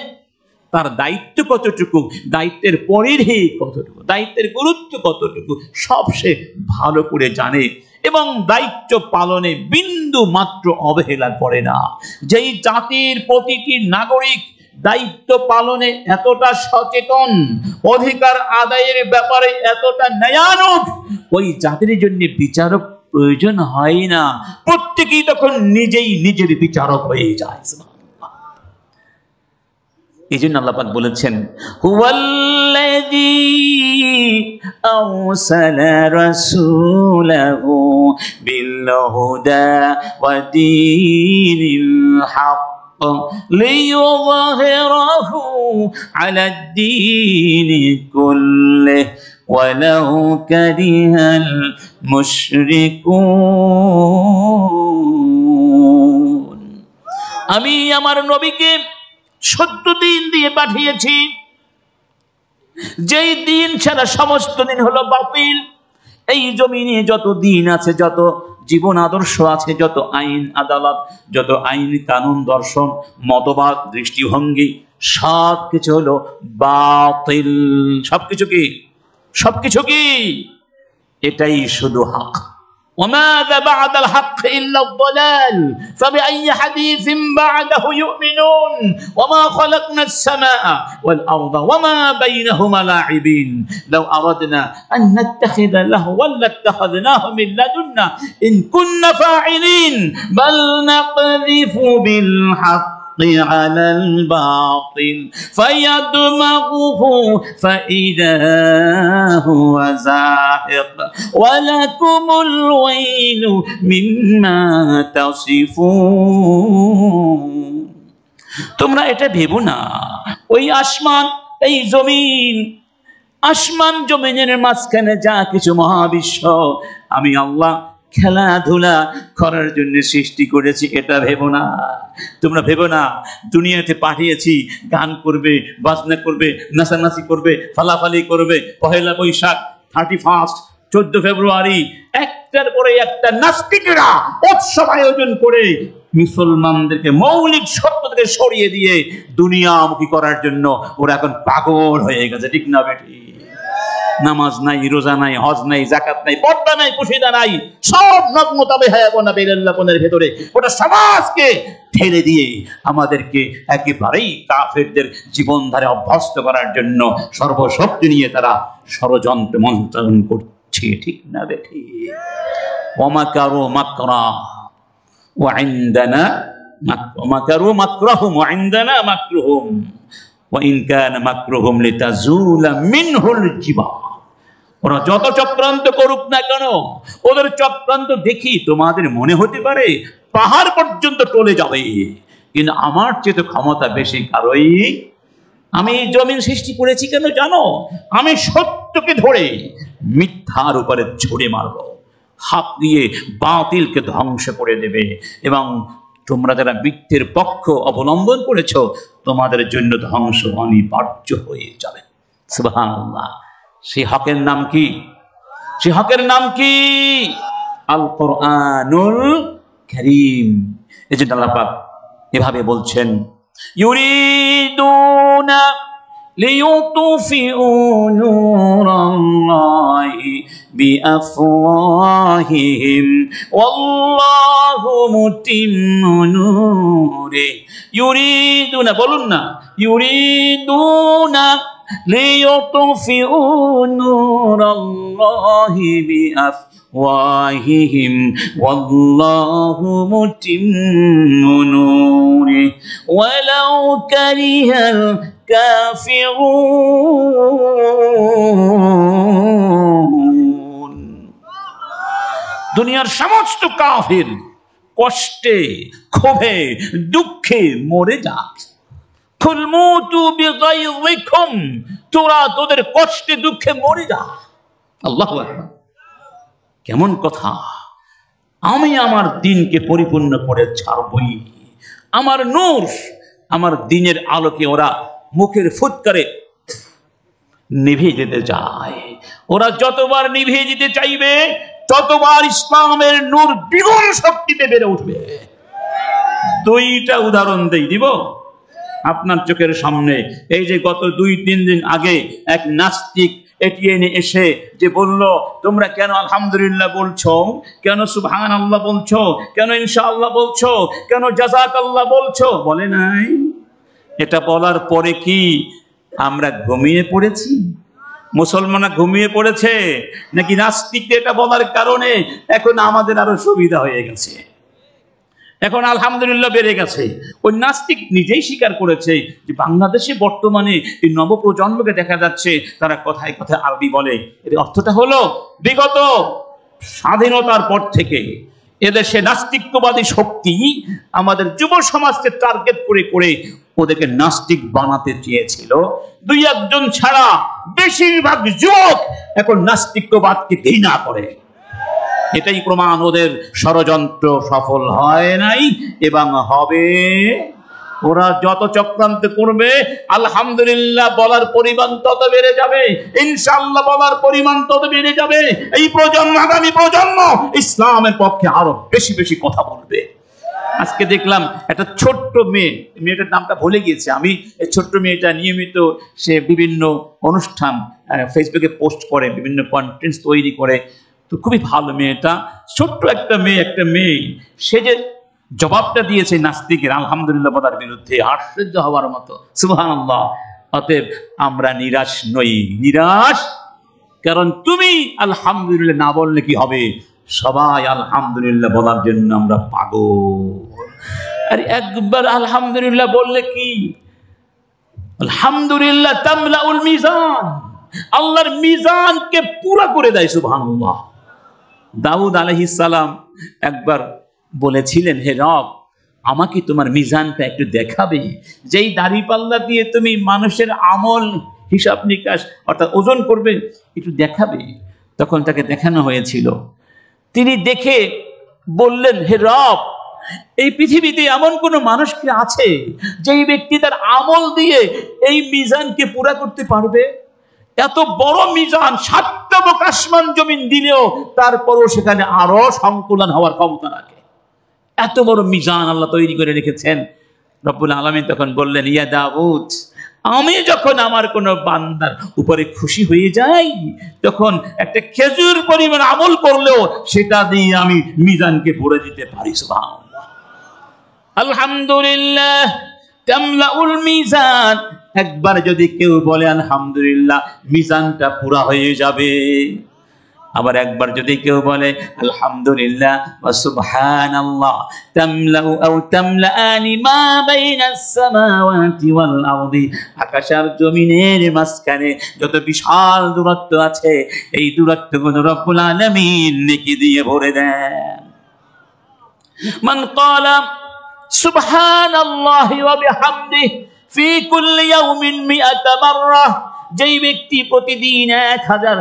তার দায়িত্ব কতটুকু, দায়িত্বের পরিধি কতটুকু, দায়িত্বের গুরুত্ব কতটুকু, সব সে ভালো করে জানে এবং দায়িত্ব পালনে বিন্দু মাত্র অবহেলা করে না। যেই জাতির প্রতিটি নাগরিক দায়িত্ব পালনে এতটা সচেতন, অধিকার আদায়ের ব্যাপারে এতটা ন্যায়ানুগ, ওই জাতির জন্য বিচারক প্রয়োজন হয় না। প্রত্যেকেই তখন নিজেই নিজের বিচারক হয়ে যায়। এই জন্য আল্লাহ পাক বলেছেন, হুয়াল্লাযী আরসালা রাসূলাহু বিল হুদা ওয়া দীনিল হক লিইয়ুযহিরাহু আলাদ দীনি কুল্লিহি ওয়ালাউ কারিহাল মুশরিকুন। আমি আমার নবীকে সত্য দিন দিয়ে পাঠিয়েছি, যেই দিন ছাড়া সমস্ত দিন হলো বাতিল। এই জমিনে যত দিন আছে, যত জীবন আদর্শ আছে, যত আইন আদালত, যত আইন কানুন, দর্শন, মতবাদ, দৃষ্টিভঙ্গি, সব কিছু হলো বাতিল। সবকিছু কি? সবকিছু কি? এটাই শুধু হক। وماذا بعد الحق إلا الضلال فبأي حديث بعده يؤمنون وما خلقنا السماء والأرض وما بينهما لاعبين لو أردنا أن نتخذ لهوا لاتخذناه من لدنا إن كنا فاعلين بل نقذف بالحق على الباطل فيدمغه فإذا هو زاهق ولكم الويل مما تصفون তোমরা এটা ভেবো না ওই আসমান এই জমিন আসমান জমিনের মাঝখানে যা কিছু মহাবিশ্ব আমি আল্লাহ খেলাধুলা করার জন্য সৃষ্টি করেছি এটা ভেবো না। তোমরা ভেবো না দুনিয়াতে পাঠিয়েছি গান করবে বাজনা করবে নাচানাচি করবে ফালাফালি করবে পহেলা বৈশাখ 31 14 ফেব্রুয়ারি একটার পরে একটা নাস্তিকরা উৎসব আয়োজন করে মুসলমানদেরকে মৌলিক সত্য থেকে সরিয়ে দিয়ে দুনিয়ামুখী করার জন্য ওরা এখন পাগল হয়ে গেছে, ঠিক না বেটি? নামাজ নাই, রোজা নাই, হজ নাই, যাকাত নাই, পর্দা নাই, কুশিদা নাই, সব নগ্নতা বেহায়াপনা বেলাল্লাপনের ভেতরে ওটা সমাজকে ঠেলে দিয়ে আমাদেরকে একেবারেই কাফেরদের জীবনধারে অভ্যস্ত করার জন্য সর্বশক্তি নিয়ে তারা ষড়যন্ত্র মন্ত্রণ করছে, ঠিক না বেটি? ওয়ামাকারু মাকরা ওয়া ইনদানা মাকরু মাকরাহুম ওয়া ইনদানা মাকরুহুম ওয়া ইন কানা মাকরুহুম লিতাজুলা মিনহুল জিবাল। ওরা যত চক্রান্ত করুক না কেন ওদের চক্রান্ত দেখি তোমাদের মনে হতে পারে পাহাড় পর্যন্ত টলে যাবে, কিন্তু আমার চেয়ে তো ক্ষমতা বেশি। কারই আমি এই জমিন সৃষ্টি করেছি কেন জানো? আমি সত্যকে ধরে মিথ্যার উপরে ছুড়ে মারব, হাত দিয়ে বাতিলকে ধ্বংস করে দেবে, এবং তোমরা যারা মিথ্যের পক্ষ অবলম্বন করেছো তোমাদের জন্য ধ্বংস অনিবার্য হয়ে যাবে। সুবহানাল্লাহ। সেই হকের নাম কি? সেই হকের নাম কি? আল কোরআনুল কারীম। এই যে আল্লাহ পাক এভাবে বলছেন, ইউরিদুনা লিইউতফিউ নূরাল্লাহি বিআফওয়াহিহিম ওয়াল্লাহু মুতিম্মু নূরিহি। ইউরিদুনা, বলুন না, ইউরিদুনা লিইউতফিউ নূরাল্লাহি বিআফওয়াহিহিম ওয়াল্লাহু মুতিম্মু নূরিহি ওয়ালাউ কারিহাল কাফিরুন। দুনিয়ার সমস্ত কাফির কষ্টে ক্ষোভে দুঃখে মরে যাক। কুল মুতু বিগাইযিকুম, তোরা তোদের কষ্টে দুঃখে মরে যা। আল্লাহু আকবার। কেমন কথা! আমি আমার দিনকে পরিপূর্ণ করে ছাড়বই। আমার নূর, আমার দিনের আলোকে ওরা মুখের ফুৎকারে নিভে যেতে চায়। ওরা যতবার নিভে যেতে চাইবে ততবার ইসলামের নূর দ্বিগুণ শক্তিতে বেড়ে উঠবে। দুইটা উদাহরণ দিব আপনার চোখের সামনে। এই যে গত 2-3 দিন আগে এক নাস্তিক এটিএনে এসে যে বলল, তোমরা কেন আলহামদুলিল্লাহ বলছো, কেন সুবহানাল্লাহ বলছো, কেন ইনশাআল্লাহ বলছো, কেন জাযাকাল্লাহ বলছো? বলে নাই। এটা বলার পরে কি আমরা ঘুমিয়ে পড়েছি? মুসলমানরা ঘুমিয়ে পড়েছে নাকি নাস্তিকদের এটা বলার কারণে এখন আমাদের আরো সুবিধা হয়ে গেছে? এখন আলহামদুলিল্লাহ বেড়ে গেছে। ওই নাস্তিক নিজেই স্বীকার করেছে যে বাংলাদেশে বর্তমানে এই নবপ্রজন্মকে দেখা যাচ্ছে তারা কথায় কথায় আরবি বলে। এর অর্থটা হলো বিগত স্বাধীনতার পর থেকে এদেশে নাস্তিকবাদী শক্তি আমাদের যুব সমাজকে টার্গেট করে করে ওদেরকে নাস্তিক বানাতে চেয়েছিল। 2-1 জন ছাড়া বেশিরভাগ যুবক এখন নাস্তিকবাদকে ঘৃণা করে। এটাই প্রমাণ ওদের ষড়যন্ত্র সফল হয় নাই এবং হবে। ওরা যত চক্রান্ত করবে আলহামদুলিল্লাহ বলার পরিমাণ তত বেড়ে যাবে, ইনশাআল্লাহ বলার পরিমাণ তত বেড়ে যাবে। এই প্রজন্ম, আগামী প্রজন্ম ইসলামের পক্ষে আরো বেশি বেশি কথা বলবে। আজকে দেখলাম একটা ছোট্ট মেয়ে, মেয়েটার নামটা ভুলে গিয়েছি আমি। এই ছোট্ট মেয়েটা নিয়মিত সে বিভিন্ন অনুষ্ঠান ফেসবুকে পোস্ট করে, বিভিন্ন কন্টেন্ট তৈরি করে। তো খুবই ভালো মেয়েটা, ছোট্ট একটা মেয়ে সে যে জবাবটা দিয়েছে নাস্তিকের আলহামদুলিল্লাহ বলার বিরুদ্ধে, আশ্চর্য হওয়ার মতো। সুবহানাল্লাহ। অতএব আমরা নিরাশ নই, নিরাশ কারণ তুমি আলহামদুলিল্লাহ না বললে কি হবে? সবাই আলহামদুলিল্লাহ বলার জন্য আমরা পাগল। আর একবার আলহামদুলিল্লাহ বললে কি, আলহামদুলিল্লাহ তামলাউল মিজান, আল্লাহর মিজানকে পুরা করে দেয়। সুবহানাল্লাহ। দাউদ আলাইহিস সালাম একবার বলেছিলেন, হে রব, আমাকে তোমার মিজানটা একটু দেখাবে, যেই দাড়িপাল্লা দিয়ে তুমি মানুষের আমল হিসাব নিকাশ অর্থাৎ ওজন করবে, একটু দেখাবে। তখন তাকে দেখানো হয়েছিল। তিনি দেখে বললেন, হে রব, এই পৃথিবীতে এমন কোন মানুষ কি আছে যেই ব্যক্তি তার আমল দিয়ে এই মিজানকে পুরা করতে পারবে? এত বড় মিজান, 7টা আসমান জমিন দিলেও তারপরও সেখানে আরো সংকুলন হওয়ার ক্ষমতা রাখে। এত বড় মিজান আল্লাহ তৈরি করে রেখেছেন। রব্বুল আলামিন তখন বললেন, ইয়া দাউদ, আমি যখন আমার কোন বান্দার উপরে খুশি হয়ে যাই, তখন একটা খেজুর পরিমাণ আমল করলেও সেটা দিয়ে আমি মিজানকে ভরে দিতে পারি। সুবহানাল্লাহ। আলহামদুলিল্লাহ তামলাউল মিজান, একবার যদি কেউ বলে আলহামদুলিল্লাহ, মিজানটা পুরা হয়ে যাবে। আবার একবার যদি কেউ বলে আলহামদুলিল্লাহ ওয়া সুবহানাল্লাহ তামলাউ আও তামলাআনি মা বাইনাস সামাওয়াতি ওয়াল আরদি, আকাশ আর জমিনের মাঝখানে যত বিশাল দূরত্ব আছে, এই দূরত্বগুলো রব্বুল আলামিন নেকি দিয়ে ভরে দেন। মান ক্বালা সুবহানাল্লাহি ওয়া বিহামদিহি ফি কুল্লি ইয়াউমিন 100 মাররা, যেই ব্যক্তি প্রতিদিন 100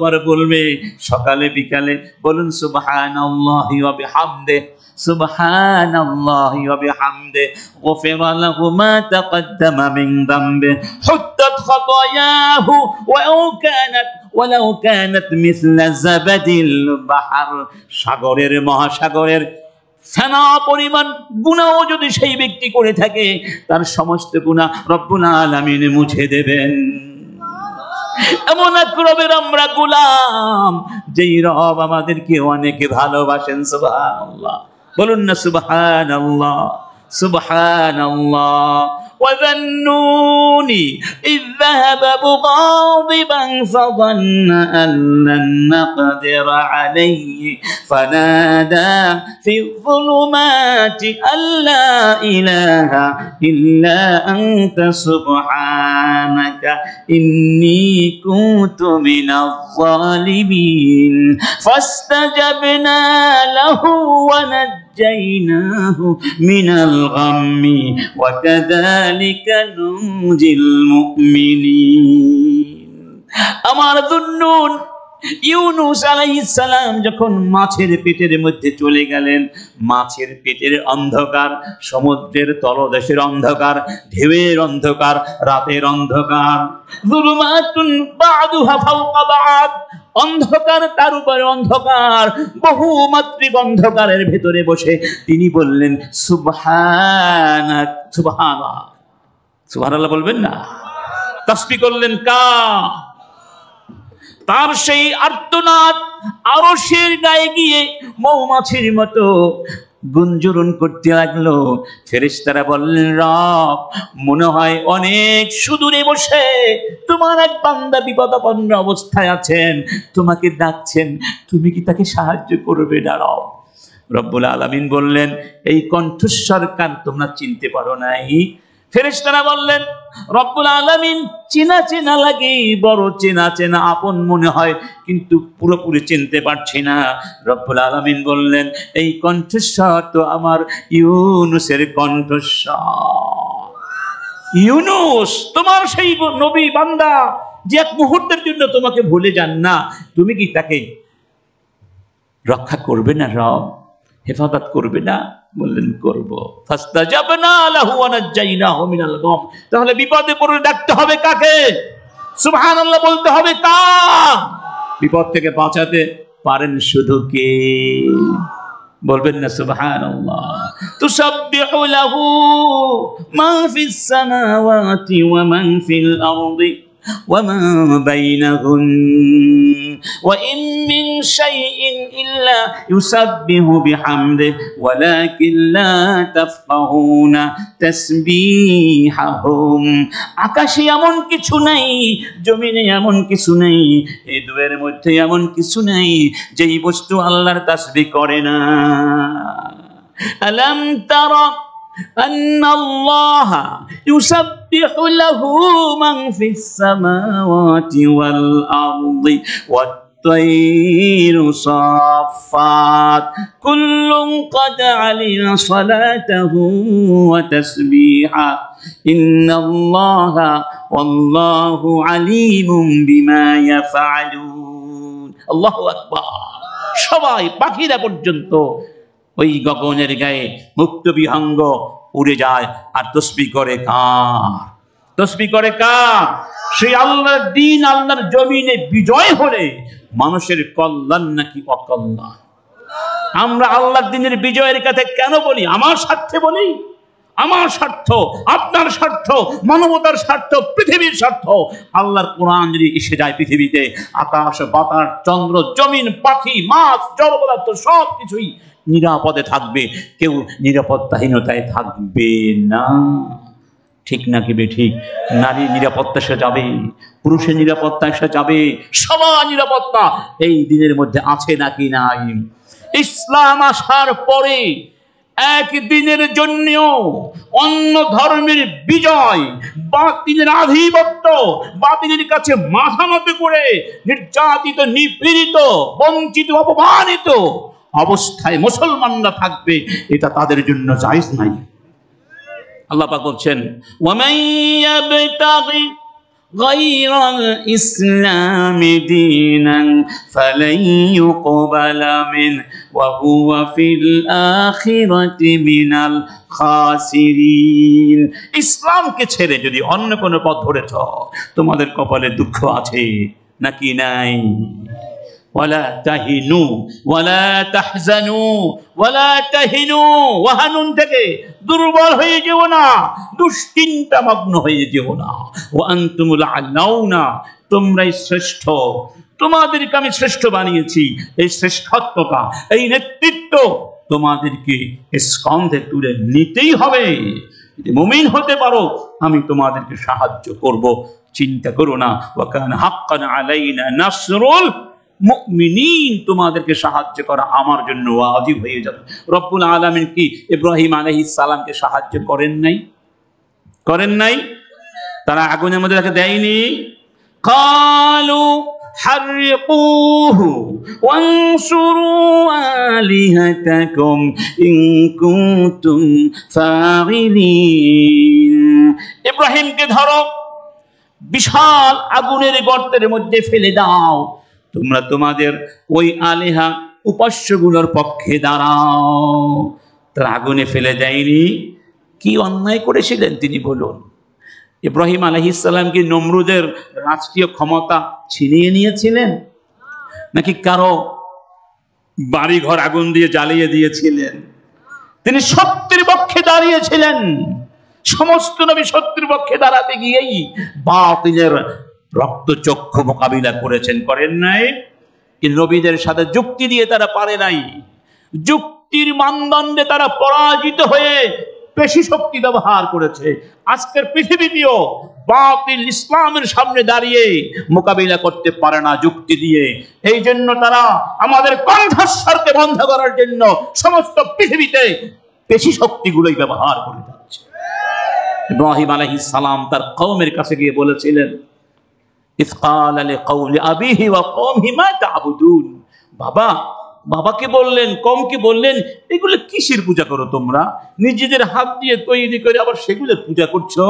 বার বলবে, সকালে বিকালে বলুন সুবহানাল্লাহি ওয়া বিহামদিহি, সুবহানাল্লাহি ওয়া বিহামদিহি, গুফিরা লাহু মা তাকদ্দামা মিন যামবি, হুত্তাত খাতায়াহু ওয়ালাউ কানাত মিসলা যাবাদিল বাহর, সাগরের মহাসাগরের ফেনা পরিমাণ গুনাহও যদি সেই ব্যক্তি করে থাকে, তার সমস্ত গুনাহ রব্বুল আলামিন মুছে দেবেন। এমন এক রবের আমরা গোলাম, যেই রব আমাদেরকে অনেক ভালোবাসেন। সুবহানাল্লাহ, বলুন না সুবহানাল্লাহ, সুবহানাল্লাহ। وذنون إذ ذهب مغاضبا فظن أن لن نقدر عليه فنادى في الظلمات أن لا إله إلا أنت سبحانك إني كنت من الظالمين فاستجبنا له ونجيناه من الغم وكذلك ننجي المؤمنين। আমার দুন্নুন ইউনুস আলাইহিস সালাম যখন মাছের পেটের মধ্যে চলে গেলেন, মাছের পেটের অন্ধকার, সমুদ্রের তলদেশের অন্ধকার, ঢেউয়ের অন্ধকার, রাতের অন্ধকার, যুলুমাতুন বা'দুহা ফাওকা বা'দ, অন্ধকার তার উপরে অন্ধকার, বহুমাত্রিক অন্ধকারের ভেতরে বসে তিনি বললেন সুবহানাক, সুবহানাল্লাহ, সুবহানাল্লাহ বলবেন না? তাসবিহ করলেন কা, তার সেই আর্তনাদ আরশের গায়ে গিয়ে মৌমাছির মতো গুঞ্জরণ করতে লাগলো। ফেরেশতারা বললেন, রব, মনে হয় অনেক সুদূরে বসে তোমার এক বান্দা বিপদাপন্ন অবস্থায় আছেন, তোমাকে ডাকছেন, তুমি কি তাকে সাহায্য করবে না? রব্বুল আলামিন বললেন, এই কণ্ঠস্বর কান তোমরা চিনতে পারো নাই? ফেরেশতারা বললেন, রব্বুল আলামিন চেনা চেনা লাগে, বড় চেনা চেনা আপন মনে হয়, কিন্তু পুরোপুরি চিনতে পারছি না। রব্বুল আলামিন বললেন, এই কণ্ঠস্বর তো আমার ইউনুসের কণ্ঠস্বর। ইউনুস, তোমার সেই নবী বান্দা যে এক মুহূর্তের জন্য তোমাকে ভুলে যান না, তুমি কি তাকে রক্ষা করবে না? রব হেফাজত করবে না? বললেন করব। ফাস্তাজাবনা লাহু ওয়া নাজাইনাহু মিনাল গাম, তাহলে বিপদে পড়লে ডাকতে হবে কাকে? সুবহানাল্লাহ বলতে হবে কা? বিপদ থেকে বাঁচাতে পারেন শুধু কে? বলবেন না সুবহানাল্লাহ? তুসাব্বিহু লাহু মা ফিস সামাওয়াতি ওয়া মান ফিল আরদি ওয়া মা বাইনাহুম ওয়া ইন মিন শাইইন ইল্লা ইউসাব্বিহু বিহামদিহি ওয়ালাকিন লা তাফকাহুনা তাসবিহাহুম। আকাশে এমন কিছু নাই, জমিনে এমন কিছু নেই, এই দুয়ের মধ্যে এমন কিছু নেই যেই বস্তু আল্লাহর তাসবিহ করে না। আলাম তারা أن الله يسبح له من في السماوات والأرض والطير صافات كل قد علم صلاته وتسبيحه إن الله والله عليم بما يفعلون الله أكبر সবাই পাখিরা পর্যন্ত ওই গগনের গায়ে মুক্ত বিহঙ্গ উড়ে যায় আর তসবিহ করে কার? তসবিহ করে কার? সেই আল্লাহর দ্বীন, আল্লাহর জমিনে বিজয় হলে মানুষের কল্যাণ নাকি অকল্যাণ? আমরা আল্লাহর দ্বীনের বিজয়ের কথা কেন বলি? আমার স্বার্থে বলি? আমার স্বার্থ, আপনার স্বার্থ, মানবতার স্বার্থ, পৃথিবীর স্বার্থ। আল্লাহর কোরআন যদি এসে যায় পৃথিবীতে, আকাশ বাতাস চন্দ্র জমিন পাখি মাছ জড় পদার্থ সব কিছুই নিরাপদে থাকবে, কেউ নিরাপত্তাহীনতায় থাকবে না। ঠিক নাকি বেঠিক? নারী নিরাপত্তা এসে যাবে, পুরুষের নিরাপত্তা এসে যাবে, সবার নিরাপত্তা এই দিনের মধ্যে আছে নাকি নাই? ইসলাম আসার পরে একদিনের জন্য অন্য ধর্মের বিজয়, বাতিলের আধিপত্য, বাতিলের কাছে মাথা নত করে নির্যাতিত, নিপীড়িত, বঞ্চিত, অপমানিত অবস্থায় মুসলমানরা থাকবে, এটা তাদের জন্য জায়েজ নাই। আল্লাহ পাক বলছেন, ওয়ামান ইয়াবতাগি গায়রাল ইসলামি দীনান ফালান ইউকবালা মিনহু ওয়া হুয়া ফিল আখিরাতি মিনাল খাসিরিন। ইসলামকে ছেড়ে যদি অন্য কোনো পথ ধরেছ, তোমাদের কপালে দুঃখ আছে নাকি নাই? ওয়ালা তাহিনু ওয়ালা তাহজানু ওয়ালা তাহিনু, ওয়াহানুন থেকে দুর্বল হয়ে যেও না, দুশ্চিন্তা মগ্ন হয়ে যেও না। ওয়া আনতুমুল আলাউনা, তোমরাই শ্রেষ্ঠ, তোমাদেরকে আমি শ্রেষ্ঠ বানিয়েছি। এই শ্রেষ্ঠত্বটা, এই নেতৃত্ব তোমাদেরকে স্কন্ধে তুলে নিতেই হবে। যদি মুমিন হতে পারো, আমি তোমাদেরকে সাহায্য করব, চিন্তা করো না। ওয়া কানা হাক্কান আলাইনা নাসরুল মুমিনিন, তোমাদেরকে সাহায্য করা আমার জন্য ওয়াজিব হয়ে যাবে। রব্বুল আলামিন কি ইব্রাহিম আলাইহিস সালামকে সাহায্য করেন নাই? করেন নাই? তারা আগুনের মধ্যে তাকে দেয়নি? কালু হাররিকুহু ওয়ানসুরু আলিহাতাকুম ইন কুনতুম ফাইলিন। ইব্রাহিমকে ধরো, বিশাল আগুনের গর্তের মধ্যে ফেলে দাও, তোমরা তোমাদের ওই আলেহা উপাস্যগুলোর পক্ষে দাঁড়াও। তারা আগুনে ফেলে দেয়নি। কি অন্যায় করেছিলেন তিনি বলুন? ইব্রাহিম আলাইহিস সালাম কি নমরুদের রাষ্ট্রীয় ক্ষমতা ছিনিয়ে নিয়েছিলেন, নাকি কারো বাড়িঘর আগুন দিয়ে জ্বালিয়ে দিয়েছিলেন? তিনি সত্যের পক্ষে দাঁড়িয়েছিলেন। সমস্ত নবী সত্যের পক্ষে দাঁড়াতে গিয়েই বাতিলের রক্তচক্ষু মোকাবিলা করেছেন, করেন নাই? কিন্তু নবীদের সাথে যুক্তি দিয়ে তারা পারে নাই। যুক্তির মানদণ্ডে তারা পরাজিত হয়ে পেশি শক্তি ব্যবহার করেছে। আজকের পৃথিবীতেও বাতিল ইসলামের সামনে দাঁড়িয়ে মোকাবিলা করতে পারে না যুক্তি দিয়ে। এই জন্য তারা আমাদের কণ্ঠস্বরকে বন্ধ করার জন্য সমস্ত পৃথিবীতে পেশি শক্তিগুলোই ব্যবহার করে যাচ্ছে। ইব্রাহিম আলাইহিস সালাম তার কওমের কাছে গিয়ে বলেছিলেন, ইয ক্বালা লিকাওলি আবিহি ওয়া কওমিহি মা তা'বুদুন। বাবাকে বললেন, কওমকে বললেন, এগুলো কিসের পূজা করো তোমরা? নিজেদের হাত দিয়ে তৈরি করে আবার সেগুলোর পূজা করছো।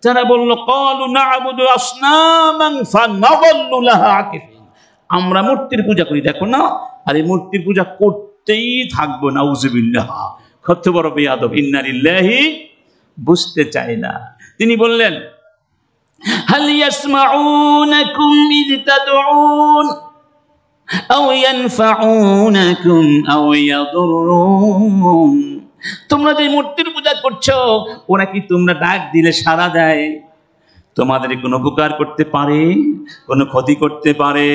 তারা বলল, ক্বালু না'বুদু আসনামান ফানাযাল্লু লাহা আকিফিন। আমরা মূর্তির পূজা করি, দেখো না, আর এই মূর্তির পূজা করতেই থাকবো, নাউযুবিল্লাহ। কত বড় বেয়াদব, ইন্না লিল্লাহি। বুঝতে চায় না। তিনি বললেন, হাল ইয়াসমাউনাকুম ইয তাদউন আও ইয়ানফাউনাকুম আও ইয়াদুররুন। তোমরা যে মূর্তির পূজা করছো, ওরা কি তোমরা ডাক দিলে সাড়া দেয়? তোমাদের কোনো উপকার করতে পারে, কোনো ক্ষতি করতে পারে?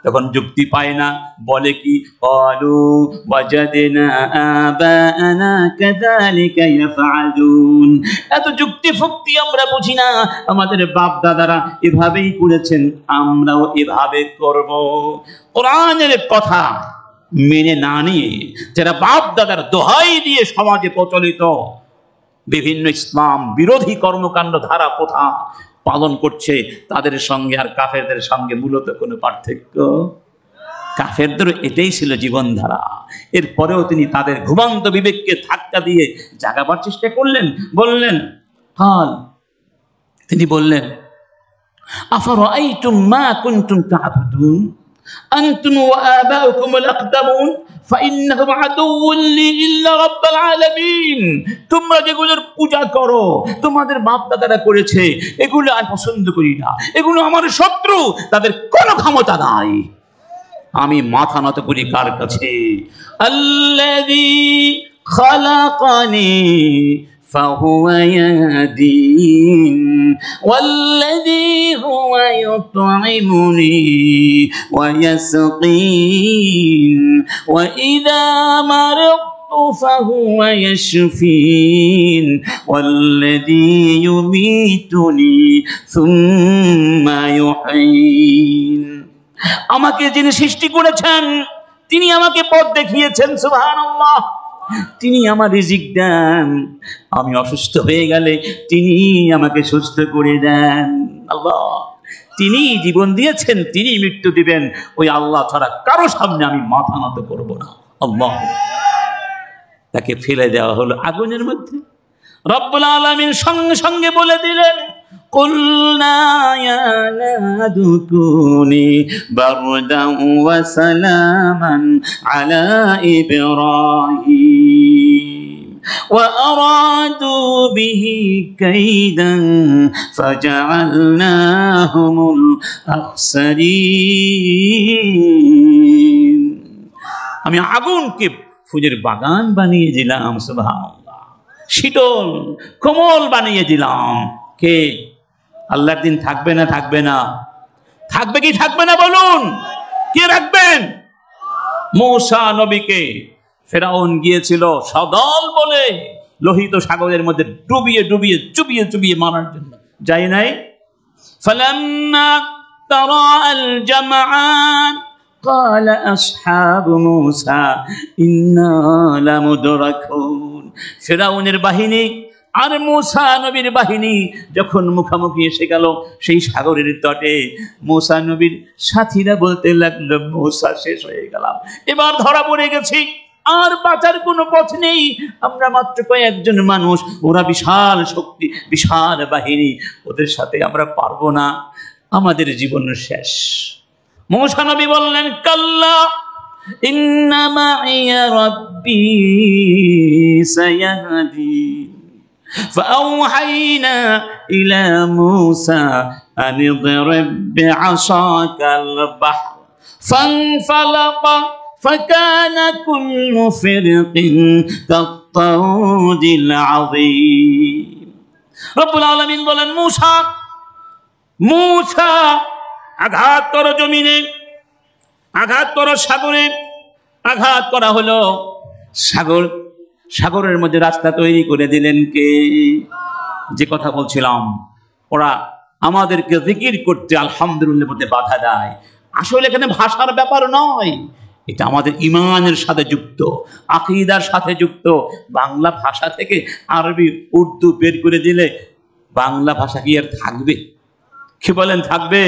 তখন যুক্তি পায় না, বলে কি, ক্বালু ওয়াজাদনা আবাআনা কাযালিকা ইয়াফআলুন। এত যুক্তি ফুক্তি আমরা বুঝি না, আমাদের বাপ দাদারা এভাবেই করেছেন, আমরাও এভাবে করব। কোরআনের কথা মেনে না নিয়ে, যারা বাপ দাদার দোহাই দিয়ে সমাজে প্রচলিত বিভিন্ন ইসলাম বিরোধী কর্মকাণ্ড ধারা প্রথা পালন করছে, তাদের সঙ্গে আর কাফেরদের সঙ্গে মূলত কোনো পার্থক্য। কাফেরদের এটাই ছিল জীবনধারা। এরপরেও তিনি তাদের ঘুমন্ত বিবেককে ধাক্কা দিয়ে জাগাবার চেষ্টা করলেন। বললেন, হাল তিনি বললেন, আফারাআইতুম মা কুনতুম তা'বুদুন আনতুম ওয়া আবাউকুমুল আকদামুন ফাইন্নাহুম আদুউন লি ইল্লা রাব্বাল আলামিন। তোমরা যেগুলোর পূজা করো, তোমাদের বাপ দাদারা করেছে, এগুলো আমি পছন্দ করি না, এগুলো আমার শত্রু, তাদের কোনো ক্ষমতা নাই। আমি মাথা নত করি কার কাছে? আল্লাযী খালাকানি ফাহুয়া ইয়াহদিন ওয়াল্লাযী হুয়া ইউত'ইমুনি ওয়া ইয়াসকিন ওয়া ইযা মারদতু ফাহুয়া ইয়াশফিন ওয়াল্লাযী ইউমীতুনি সুম্মা ইউহয়ীন। আমাকে যিনি সৃষ্টি করেছেন তিনি আমাকে পথ দেখিয়েছেন, সুবহানাল্লাহ। তিনি আমার রিজিক দেন, আমি অসুস্থ হয়ে গেলে তিনি আমাকে সুস্থ করে দেন। আল্লাহ তিনি জীবন দিয়েছেন, তিনি মৃত্যু দিবেন। ওই আল্লাহ ছাড়া কারো সামনে আমি মাথা নত করব না। আল্লাহ। তাকে ফেলে দেওয়া হলো আগুনের মধ্যে। রব্বুল আলামিন সঙ্গে সঙ্গে বলে দিলেন, কুলনা ইয়া নারু কুনি বারদান ওয়া সালামান আলা ইব্রাহিম ওয়া আরাদু বিহি কাইদান ফাজআলনাহুমুল আখসারিন। আমি আগুনকে ফুলের বাগান বানিয়ে দিলাম, সুবহানাল্লাহ, শীতল কোমল বানিয়ে দিলাম। কে? আল্লাহর দিন থাকবে না? থাকবে না? থাকবে কি থাকবে না বলুন? কে রাখবেন? মূসা নবীকে ফেরাউন গিয়েছিল সদল বলে লোহিত সাগরের মধ্যে ডুবিয়ে ডুবিয়ে চুবিয়ে চুবিয়ে মারার জন্য, যাই নাই? ফালাম্মা তারাআল জামআন قال أصحاب موسى إنا لمدركون। ফেরাউনের বাহিনী আর মূসা নবীর বাহিনী যখন মুখামুখি এসে গেল সেই সাগরের তটে, মূসা নবীর সাথীরা বলতে লাগলো, মূসা শেষ হয়ে গেলাম, এবার ধরা পড়ে গেছি, আর বাঁচার কোনো পথ নেই। আমরা মাত্র কয়েকজন মানুষ, ওরা বিশাল শক্তি, বিশাল বাহিনী, ওদের সাথে আমরা পারবো না, আমাদের জীবন শেষ। মূসা নবী বললেন, কাল্লা ইন্না মাইয়া রাব্বী সায়াহদিন। فأوحينا إلى موسى أن اضرب بعصاك البحر فانفلق فكان كل فرق كالطود العظيم। رب العالمين বলেন, মূসা মূসা আঘাত করো জমিনে, আঘাত করো সাগরে। আঘাত করা হলো, সাগরের মধ্যে রাস্তা তৈরি করে দিলেন কে? যে কথা বলছিলাম, ওরা আমাদেরকে জিকির করতে আলহামদুলিল্লাহ বলতে বাধা দেয়। আসলে এখানে ভাষার ব্যাপার নয়, এটা আমাদের ইমানের সাথে যুক্ত, আকীদার সাথে যুক্ত। বাংলা ভাষা থেকে আরবি উর্দু বের করে দিলে বাংলা ভাষা কি আর থাকবে? কি বলেন, থাকবে?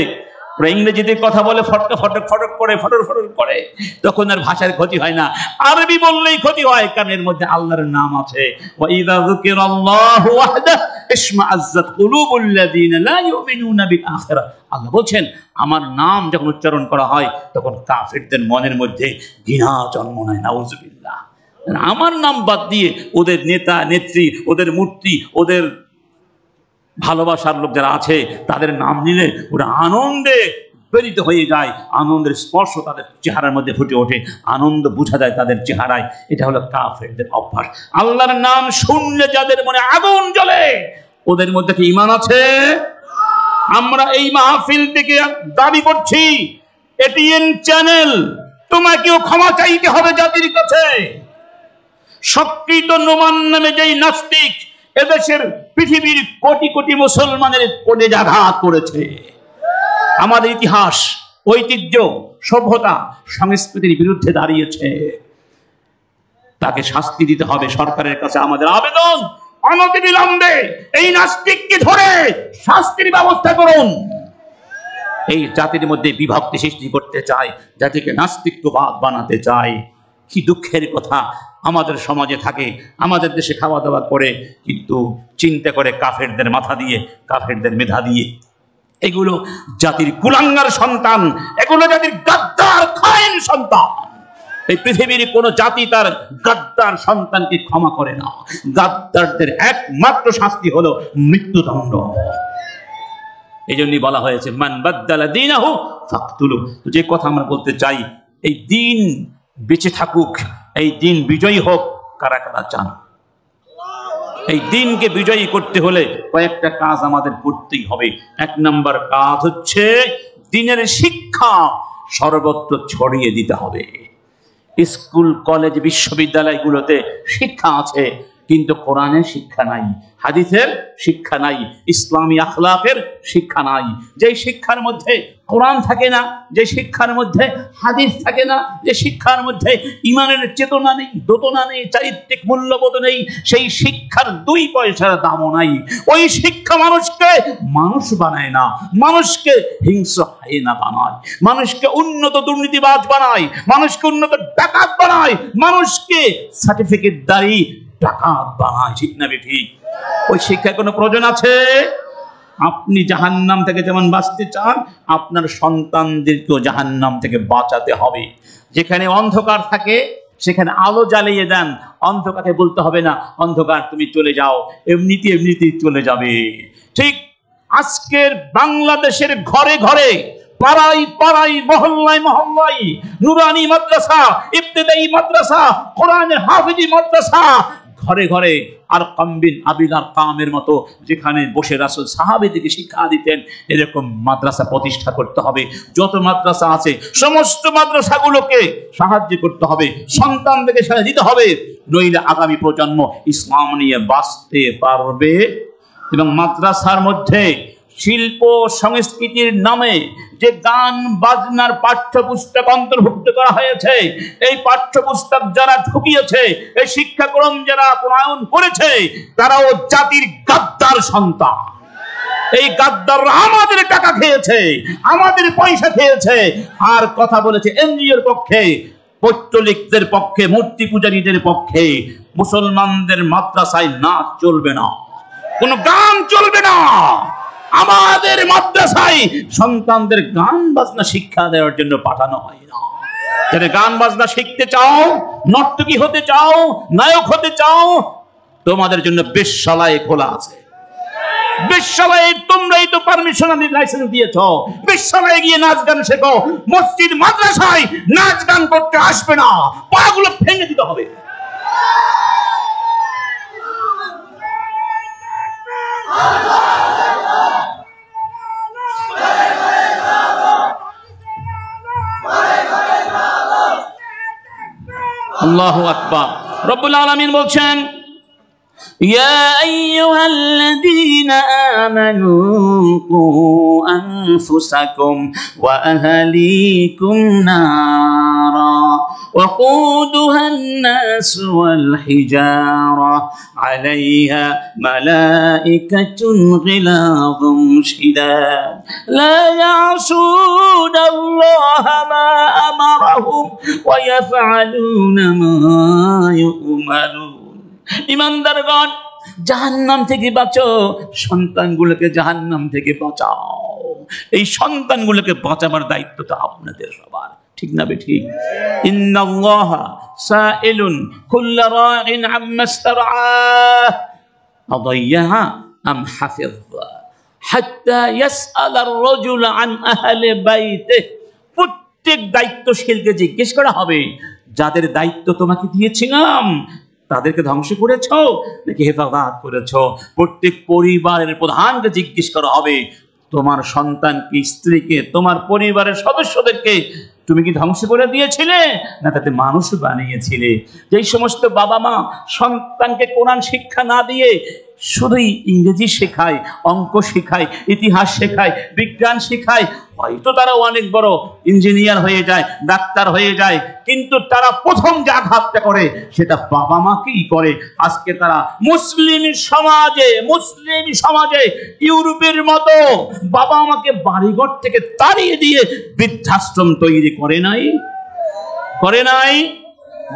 ওরা ইংরেজিতে কথা বলে ফটক ফটক ফটক করে, ফটর ফটর করে, তখন আর ভাষার ক্ষতি হয় না। আরবি বললেই ক্ষতি হয়, কারণ এর মধ্যে আল্লাহর নাম আছে। ওয়া ইযা যুকিরাল্লাহু ওয়াহদাহু ইশমাআজ্জাত কুলুবুল্লাযীনা লা ইউমিনুনা বিল আখিরাহ। আল্লাহ বলছেন, আমার নাম যখন উচ্চারণ করা হয় তখন কাফিরদের মনের মধ্যে ঘৃণা জন্ম নেয়। নাউযুবিল্লাহ। আমার নাম বাদ দিয়ে ওদের নেতা নেত্রী, ওদের মূর্তি, ওদের ভালোবাসার লোক যারা আছে তাদের নাম নিলে ওরা আনন্দে প্রেরিত হয়ে যায়, আনন্দের স্পর্শ তাদের চেহারার মধ্যে ফুটে ওঠে, আনন্দ বোঝা যায় তাদের চেহারায়। এটা হলো কাফেরদের অভ্যাস। আল্লাহর নাম শুনলে যাদের মনে আগুন জ্বলে, ওদের মধ্যে কি ঈমান আছে? আমরা এই মাহফিল থেকে দাবি করছি, এটিএন চ্যানেল, তোমাকেও ক্ষমা চাইতে হবে জাতির কাছে। সক্রিয় নোমান নামে যেই নাস্তিক এদেশের পৃথিবীর কোটি কোটি মুসলমানের কলেজাঘাত করেছে। আমাদের ইতিহাস, ঐতিহ্য, সভ্যতা সংস্কৃতির বিরুদ্ধে দাঁড়িয়েছে, তাকে শাস্তি দিতে হবে। সরকারের কাছে আমাদের আবেদন, অনতিবিলম্বে এই নাস্তিককে ধরে শাস্তির ব্যবস্থা করুন। এই জাতির মধ্যে বিভক্তি সৃষ্টি করতে চায়, জাতিকে নাস্তিকবাদ বানাতে চায়। কি দুঃখের কথা, আমাদের সমাজে থাকে, আমাদের দেশে খাওয়া দাওয়া করে, কিন্তু চিন্তা করে কাফেরদের মাথা দিয়ে, কাফেরদের মেধা দিয়ে। এগুলো জাতির কুলাঙ্গার সন্তান, এগুলো জাতির গাদ্দার খায়েন সন্তান। এই পৃথিবীর কোন জাতি তার গাদ্দার সন্তানকে ক্ষমা করে না। গাদ্দারদের একমাত্র শাস্তি হলো মৃত্যুদণ্ড। এই জন্যই বলা হয়েছে মান বাদ্দালা দীনাহু ফাকতুলু। যে কথা আমরা বলতে চাই, এই দিন বেঁচে থাকুক, এই দিন বিজয়ী হোক, কারা কারা চান? এই দিনকে বিজয়ী করতে হলে কয়েকটা কাজ আমাদের করতেই হবে। এক নম্বর কাজ হচ্ছে দিনের শিক্ষা সর্বত্র ছড়িয়ে দিতে হবে। স্কুল, কলেজ, বিশ্ববিদ্যালয়গুলোতে শিক্ষা আছে, কিন্তু কোরআনের শিক্ষা নাই, হাদিসের শিক্ষা নাই, ইসলামী আখলাকের শিক্ষা নাই। যে শিক্ষার মধ্যে কোরআন থাকে না, যে শিক্ষার মধ্যে হাদিস থাকে না, যে শিক্ষার মধ্যে ইমানের চেতনা নেই, দোতনা নেই, চারিত্রিক মূল্যবোধ নেই, সেই শিক্ষার 2 পয়সার দামও নাই। ওই শিক্ষা মানুষকে মানুষ বানায় না, মানুষকে হিংস্র হায়েনা বানায়, মানুষকে উন্নত দুর্নীতিবাজ বানায়, মানুষকে উন্নত ডাকাত বানায়, মানুষকে সার্টিফিকেটদারি ডাকাত বানায়। ঠিক না ঠিক? ওই শিক্ষার কোনো প্রয়োজন আছে? আপনি জাহান্নাম থেকে যেমন বাঁচতে চান, আপনার সন্তানদেরকেও জাহান্নাম থেকে বাঁচাতে হবে। যেখানে অন্ধকার থাকে সেখানে আলো জ্বালিয়ে দেন। অন্ধকারকে বলতে হবে না অন্ধকার তুমি চলে যাও, এমনিতেই চলে যাবে। ঠিক আজকের বাংলাদেশের ঘরে ঘরে, পাড়ায় পাড়ায়, মহল্লায় মহল্লায় নুরানি মাদ্রাসা, ইবতিদায়ী মাদ্রাসা, কোরআনের হাফিজি মাদ্রাসা, ঘরে ঘরে আর কামবিন আবিল আর কামের মতো যেখানে বসে রাসূল সাহাবীদেরকে শিক্ষা দিতেন, এরকম মাদ্রাসা প্রতিষ্ঠা করতে হবে। যত মাদ্রাসা আছে সমস্ত মাদ্রাসাগুলোকে সাহায্য করতে হবে, সন্তানদেরকে সাহায্য দিতে হবে, নইলে আগামী প্রজন্ম ইসলাম নিয়ে বাঁচতে পারবে। এবং মাদ্রাসার মধ্যে শিল্প সংস্কৃতির নামে যে গান বাজনার পাঠ্যপুস্তক অন্তর্ভুক্ত করা হয়েছে, এই পাঠ্যপুস্তক যারা ঢুকিয়েছে, এই শিক্ষাক্রম যারা প্রণয়ন করেছে, তারাও জাতির গাদ্দার সন্তান। এই গাদ্দাররা আমাদের টাকা খেয়েছে, আমাদের পয়সা খেয়েছে, আর কথা বলেছে এনজিওর পক্ষে, পৌত্তলিকদের পক্ষে, মূর্তি পূজারীদের পক্ষে। মুসলমানদের মাদ্রাসায় নাচ চলবে না, কোন গান চলবে না। আমাদের মাদ্রাসায় সন্তানদের গান বাজনা শিক্ষা দেওয়ার জন্য পাঠানো হয় না। যারা গান বাজনা শিখতে চাও, নর্তকী হতে চাও, নায়ক হতে চাও, তোমাদের জন্য বেশ্যালয় খোলা আছে। বেশ্যালয়ে তোমরাই তো পারমিশন লাইসেন্স দিয়েছ, বেশ্যালয়ে গিয়ে নাচ গান শেখো। মসজিদ মাদ্রাসায় নাচ গান করতে আসবে না, পাগুলো ভেঙে দিতে হবে। আল্লাহু আকবার। রব্বুল আলামিন বলছেন, ইয়া আইয়ুহাল্লাযীনা আমানু কু আনফুসাকুম ওয়া আহলিকুম নারা وقودها الناس والحجارة عليها ملائكة غلاظ شداد لا يعصون الله ما أمرهم ويفعلون ما يؤمرون। ইমানদারগণ, জাহান্নাম থেকে বাঁচো, সন্তানগুলোকে জাহান্নাম থেকে বাঁচাও। এই সন্তানগুলোকে বাঁচাবার দায়িত্ব তো আপনাদের সবার। ঠিক না বেঠিক? ইন্নাল্লাহা সাইলুন কুল্লা রাইন আম্মা ইসতারআহ আদাইয়াহা আম হাফিযা হাত্তা ইয়াসআল আর-রাজুল আন আহলি বাইতিহি। প্রত্যেক দায়িত্বশীলকে জিজ্ঞেস করা হবে, যাদের দায়িত্ব তোমাকে দিয়েছিলাম তাদেরকে ধ্বংস করেছ নাকি হেফাজত করেছ? প্রত্যেক পরিবারের প্রধানকে জিজ্ঞেস করা হবে, তোমার সন্তানকে, স্ত্রীকে, তোমার পরিবারের সদস্যদেরকে তুমি কি ধ্বংস করে দিয়েছিলে না তাতে মানুষ বানিয়েছিলে? যেই সমস্ত বাবা মা সন্তানকে কোরআন শিক্ষা না দিয়ে শুধুই ইংরেজি শেখায়, অঙ্ক শেখায়, ইতিহাস শেখায়, বিজ্ঞান শেখায়, হয়তো তারা অনেক বড় ইঞ্জিনিয়ার হয়ে যায়, ডাক্তার হয়ে যায়, কিন্তু তারা প্রথম যে আঘাতটা করে সেটা বাবা মাকেই করে। আজকে তারা মুসলিম সমাজে ইউরোপের মতো বাবা মাকে বাড়িঘর থেকে তাড়িয়ে দিয়ে বৃদ্ধাশ্রম তৈরি করে নাই।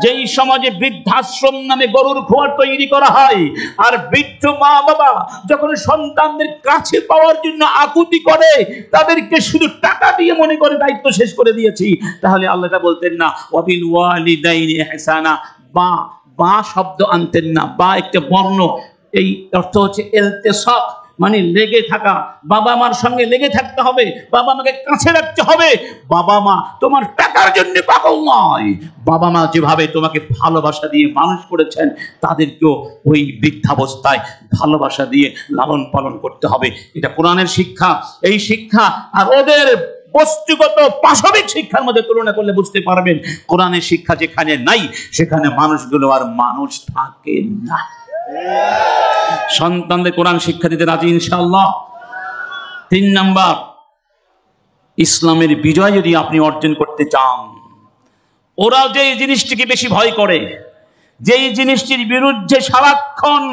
যেই সমাজে বৃদ্ধাশ্রম নামে গরুর খোয়ার তৈরি করা হয়, আর বৃদ্ধ মা বাবা যখন সন্তানদের কাছে পাওয়ার জন্য আকুতি করে, তাদেরকে শুধু টাকা দিয়ে মনে করে দায়িত্ব শেষ করে দিয়েছি, তাহলে আল্লাহটা বলতেন না ওয়াবিল ওয়ালিদাইনি ইহসানা? বা শব্দ আনতেন না। বা একটা বর্ণ, এই অর্থ হচ্ছে ইলতিসাক, মানে লেগে থাকা। বাবা মার সঙ্গে লেগে থাকতে হবে, বাবা মাকে কাছে রাখতে হবে। বাবা মা তোমার টাকার জন্য পাগল নয়। বাবা মা যেভাবে তোমাকে ভালোবাসা দিয়ে মানুষ করেছেন, তাদেরকেও ওই বৃদ্ধাবস্থায় ভালোবাসা দিয়ে লালন পালন করতে হবে। এটা কোরআনের শিক্ষা। এই শিক্ষা আর ওদের বস্তুগত পাশবিক শিক্ষার মধ্যে তুলনা করলে বুঝতে পারবেন, কোরআনের শিক্ষা যেখানে নাই, সেখানে মানুষগুলো আর মানুষ থাকে না। সন্তানদের কোরআন শিক্ষা দিতে রাজি ইনশাআল্লাহ। 3 নাম্বার, ইসলামের বিজয় যদি আপনি অর্জন করতে চান, ওরা যে জিনিসটিকে বেশি ভয় করে, যেই জিনিসটির বিরুদ্ধে সারাক্ষণ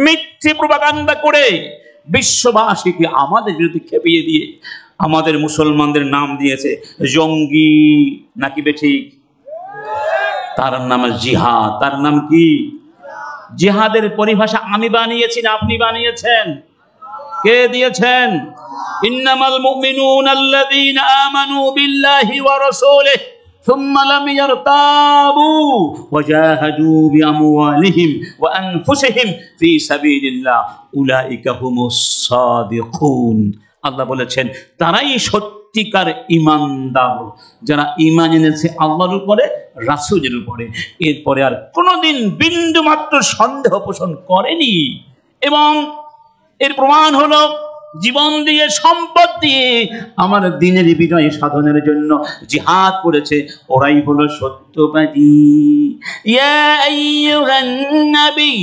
মিথ্যে প্রপাগান্ডা করে বিশ্ববাসীকে আমাদের বিরুদ্ধে খেপিয়ে দিয়ে আমাদের মুসলমানদের নাম দিয়েছে জঙ্গি, নাকি বেঠিক? তার নাম জিহাদ। তার নাম কি? জিহাদের পরিভাষা আমি বানিয়েছি না আপনি বানিয়েছেন? কে দিয়েছেন? ইন্নামাল মুমিনুনা আল্লাযীনা আমানু বিল্লাহি ওয়া রাসূলিহি সুম্মা লাম ইয়ারতাবু ওয়া জাহাদু বিআমওয়ালিহিম ওয়া আনফুসিহিম ফি সাবিলিল্লাহ উলাইকা হুমুস সাদিকুন। আল্লাহ বলেছেন তারাই সত্যিকার ঈমানদার, যারা ঈমান এনেছে আল্লাহর উপরে, রাসূলের উপরে, এরপরে আর কোনোদিন বিন্দু মাত্র সন্দেহ পোষণ করেনি। এবং এর প্রমাণ হলো জীবন দিয়ে, সম্পদ দিয়ে আমার দ্বীনের বিজয় সাধনের জন্য জিহাদ করেছে। ওরাই হলো সত্যবাদী। ইয়া আইয়ুহান নবী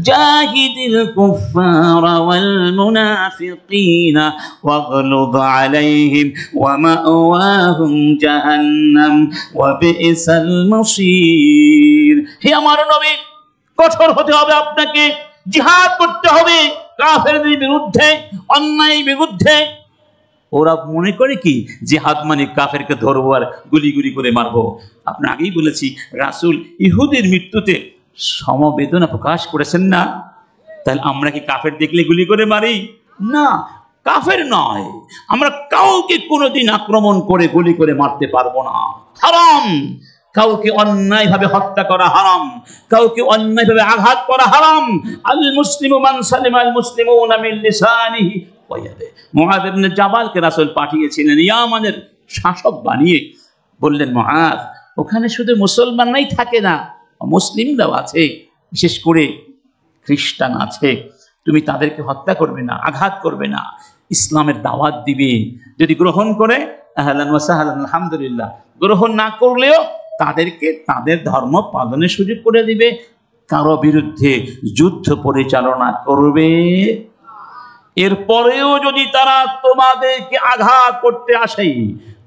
জাহিদিল কুফারা ওয়াল মুনাফিকিনা ওয়াগলুদ আলাইহিম ওয়া মাওয়াহুম জাহান্নাম ওয়া বিসাল মাসীর। হে আমার নবী, কঠোর হতে হবে আপনাকে, জিহাদ করতে হবে কাফেরদের বিরুদ্ধে, অন্যায় বিরুদ্ধে। ওরা মনে করে কি জিহাদ মানে কাফেরকে ধরবো আর গুলি গুলি করে মারবো। আপনি আগেই বলেছি, রাসূল ইহুদির মৃত্যুতে সমবেদনা প্রকাশ করেছেন না? তাহলে আমরা কি কাফের দেখলে গুলি করে মারি? না, কাফের নয়, আমরা কাউকে কোনোদিন আক্রমণ করে গুলি করে মারতে পারবো না। হারাম। কাউকে অন্যায়ভাবে হত্যা করা হারাম, কাউকে অন্যায়ভাবে আঘাত করা হারাম। আল মুসলিমু মান সালিমা আল মুসলিমুনা মিন লিসানিহি ওয়া ইয়াদিহি। মুআয ইবনে জাবালকে রাসূল পাঠিয়েছিলেন ইয়ামানের শাসক বানিয়ে। বললেন, মুআয, ওখানে শুধু মুসলমানরাই থাকে না, মুসলিমরাও আছে, বিশেষ করে খ্রিস্টান আছে। তুমি তাদেরকে হত্যা করবে না, আঘাত করবে না, ইসলামের দাওয়াত দিবে। যদি গ্রহণ করে আহলান ওয়া সাহলান, আলহামদুলিল্লাহ। গ্রহণ না করলেও তাদেরকে তাদের ধর্ম পালনের সুযোগ করে দিবে। কারো বিরুদ্ধে যুদ্ধ পরিচালনা করবে। এরপরেও যদি তারা তোমাদেরকে আঘাত করতে আসে,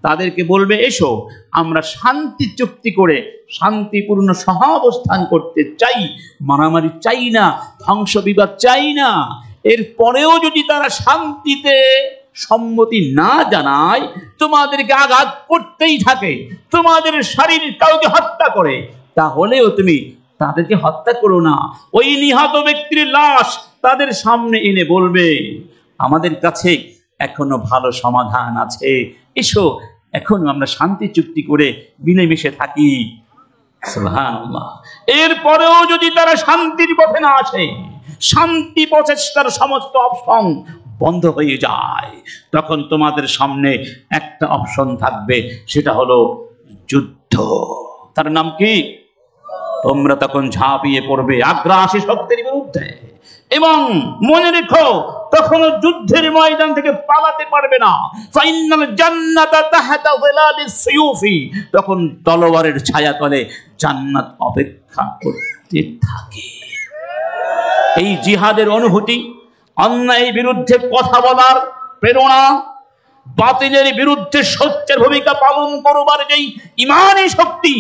তাদেরকে বলবে, এসো আমরা শান্তি চুক্তি করে শান্তিপূর্ণ সহাবস্থান করতে চাই, মারামারি চাই না, ধ্বংস বিবাদ চাই না। এরপরেও যদি তারা শান্তিতে সম্মতি না জানায়, তোমাদেরকে আঘাত করতেই থাকে, তোমাদের শারীর কাউকে হত্যা করে, তাহলেও তুমি তাদেরকে হত্যা করো না। ওই নিহত ব্যক্তির লাশ তাদের সামনে এনে বলবে, আমাদের কাছে এখনো ভালো সমাধান আছে, এসো এখনো আমরা শান্তি চুক্তি করে মিলেমিশে থাকি। সুবহানাল্লাহ। এরপরেও যদি তারা শান্তির পথে না আসে, শান্তি প্রচেষ্টার সমস্ত অপশন বন্ধ হয়ে যায়, তখন তোমাদের সামনে একটা অপশন থাকবে, সেটা হলো যুদ্ধ। তার নাম কি? তোমরা তখন ঝাঁপিয়ে পড়বে আগ্রাসী শক্তির বিরুদ্ধে। এবং মনে রেখো, তখন যুদ্ধের ময়দান থেকে পালাতে পারবে না। ফাইনাল জান্নাতা তাহতা যিলালিস সুয়ুফি, তখন তলোয়ারের ছায়া তলে জান্নাত অপেক্ষা করতে থাকে। এই জিহাদের অনুভূতি, অন্যায়ের বিরুদ্ধে কথা বলার প্রেরণা, বাতিলের বিরুদ্ধে সত্যের ভূমিকা পালন করবার যেই ইমানি শক্তি,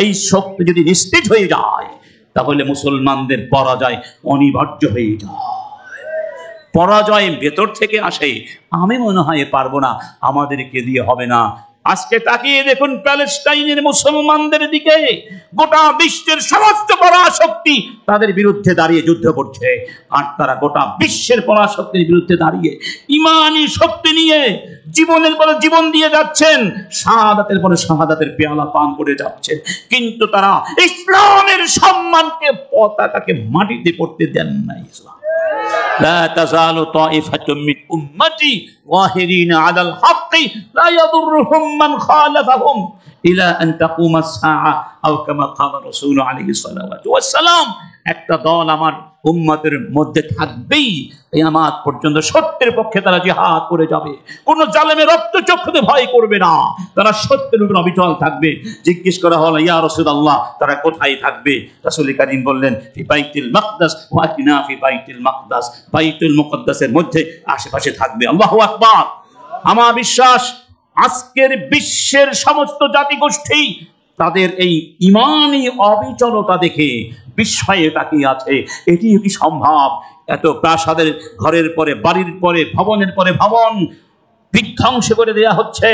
এই শক্তি যদি নিস্তেজ হয়ে যায় তাহলে মুসলমানদের পরাজয় অনিবার্য হয়ে যায়। পরাজয় ভেতর থেকে আসে, আমি মনে হয় পারবো না, আমাদেরকে দিয়ে হবে না। আজকে তাকিয়ে দেখুন প্যালেস্টাইনের মুসলমানদের দিকে, গোটা বিশ্বের সমস্ত পরাশক্তি তাদের বিরুদ্ধে দাঁড়িয়ে যুদ্ধ করছে, আর তারা গোটা বিশ্বের পরাশক্তির বিরুদ্ধে দাঁড়িয়ে ইমানি শক্তি নিয়ে জীবনের পরে জীবন দিয়ে যাচ্ছেন, শাহাদাতের পরে শাহাদাতের পেয়ালা পান করে যাচ্ছেন, কিন্তু তারা ইসলামের সম্মানকে, পতাকাকে মাটিতে পড়তে দেন না। ইসলাম لا تزال طائفة من أمتي ظاهرين على الحق لا يضرهم من خالفهم إلى أن تقوم الساعة أو كما قال الرسول عليه الصلاة والسلام। একটা দল আমার উম্মতের মধ্যে থাকবেই কিয়ামত পর্যন্ত, সত্যের পক্ষে তারা জিহাদ করে যাবে, কোন জালেমের রক্তচক্ষুতে ভয় করবে না, তারা সত্যের উপর অবিচল থাকবে। জিজ্ঞেস করা হলো, ইয়া রাসূলুল্লাহ, তারা কোথায় থাকবে? রাসূল কারীম বললেন, ফি বাইতুল মাকদাস ওয়া কিনা ফি বাইতুল মাকদাস, বাইতুল মুকদ্দাসের মধ্যে আশেপাশে থাকবে। আল্লাহু আকবার। আমার বিশ্বাস আজকের বিশ্বের সমস্ত জাতিগোষ্ঠী তাদের এই ইমানি অবিচলতা দেখে বিস্ময়ে তাকিয়ে আছে। এটি কি সম্ভব? এত প্রাসাদের ঘরের পরে বাড়ির পরে ভবনের পরে ভবন বিধ্বংস করে দেয়া হচ্ছে,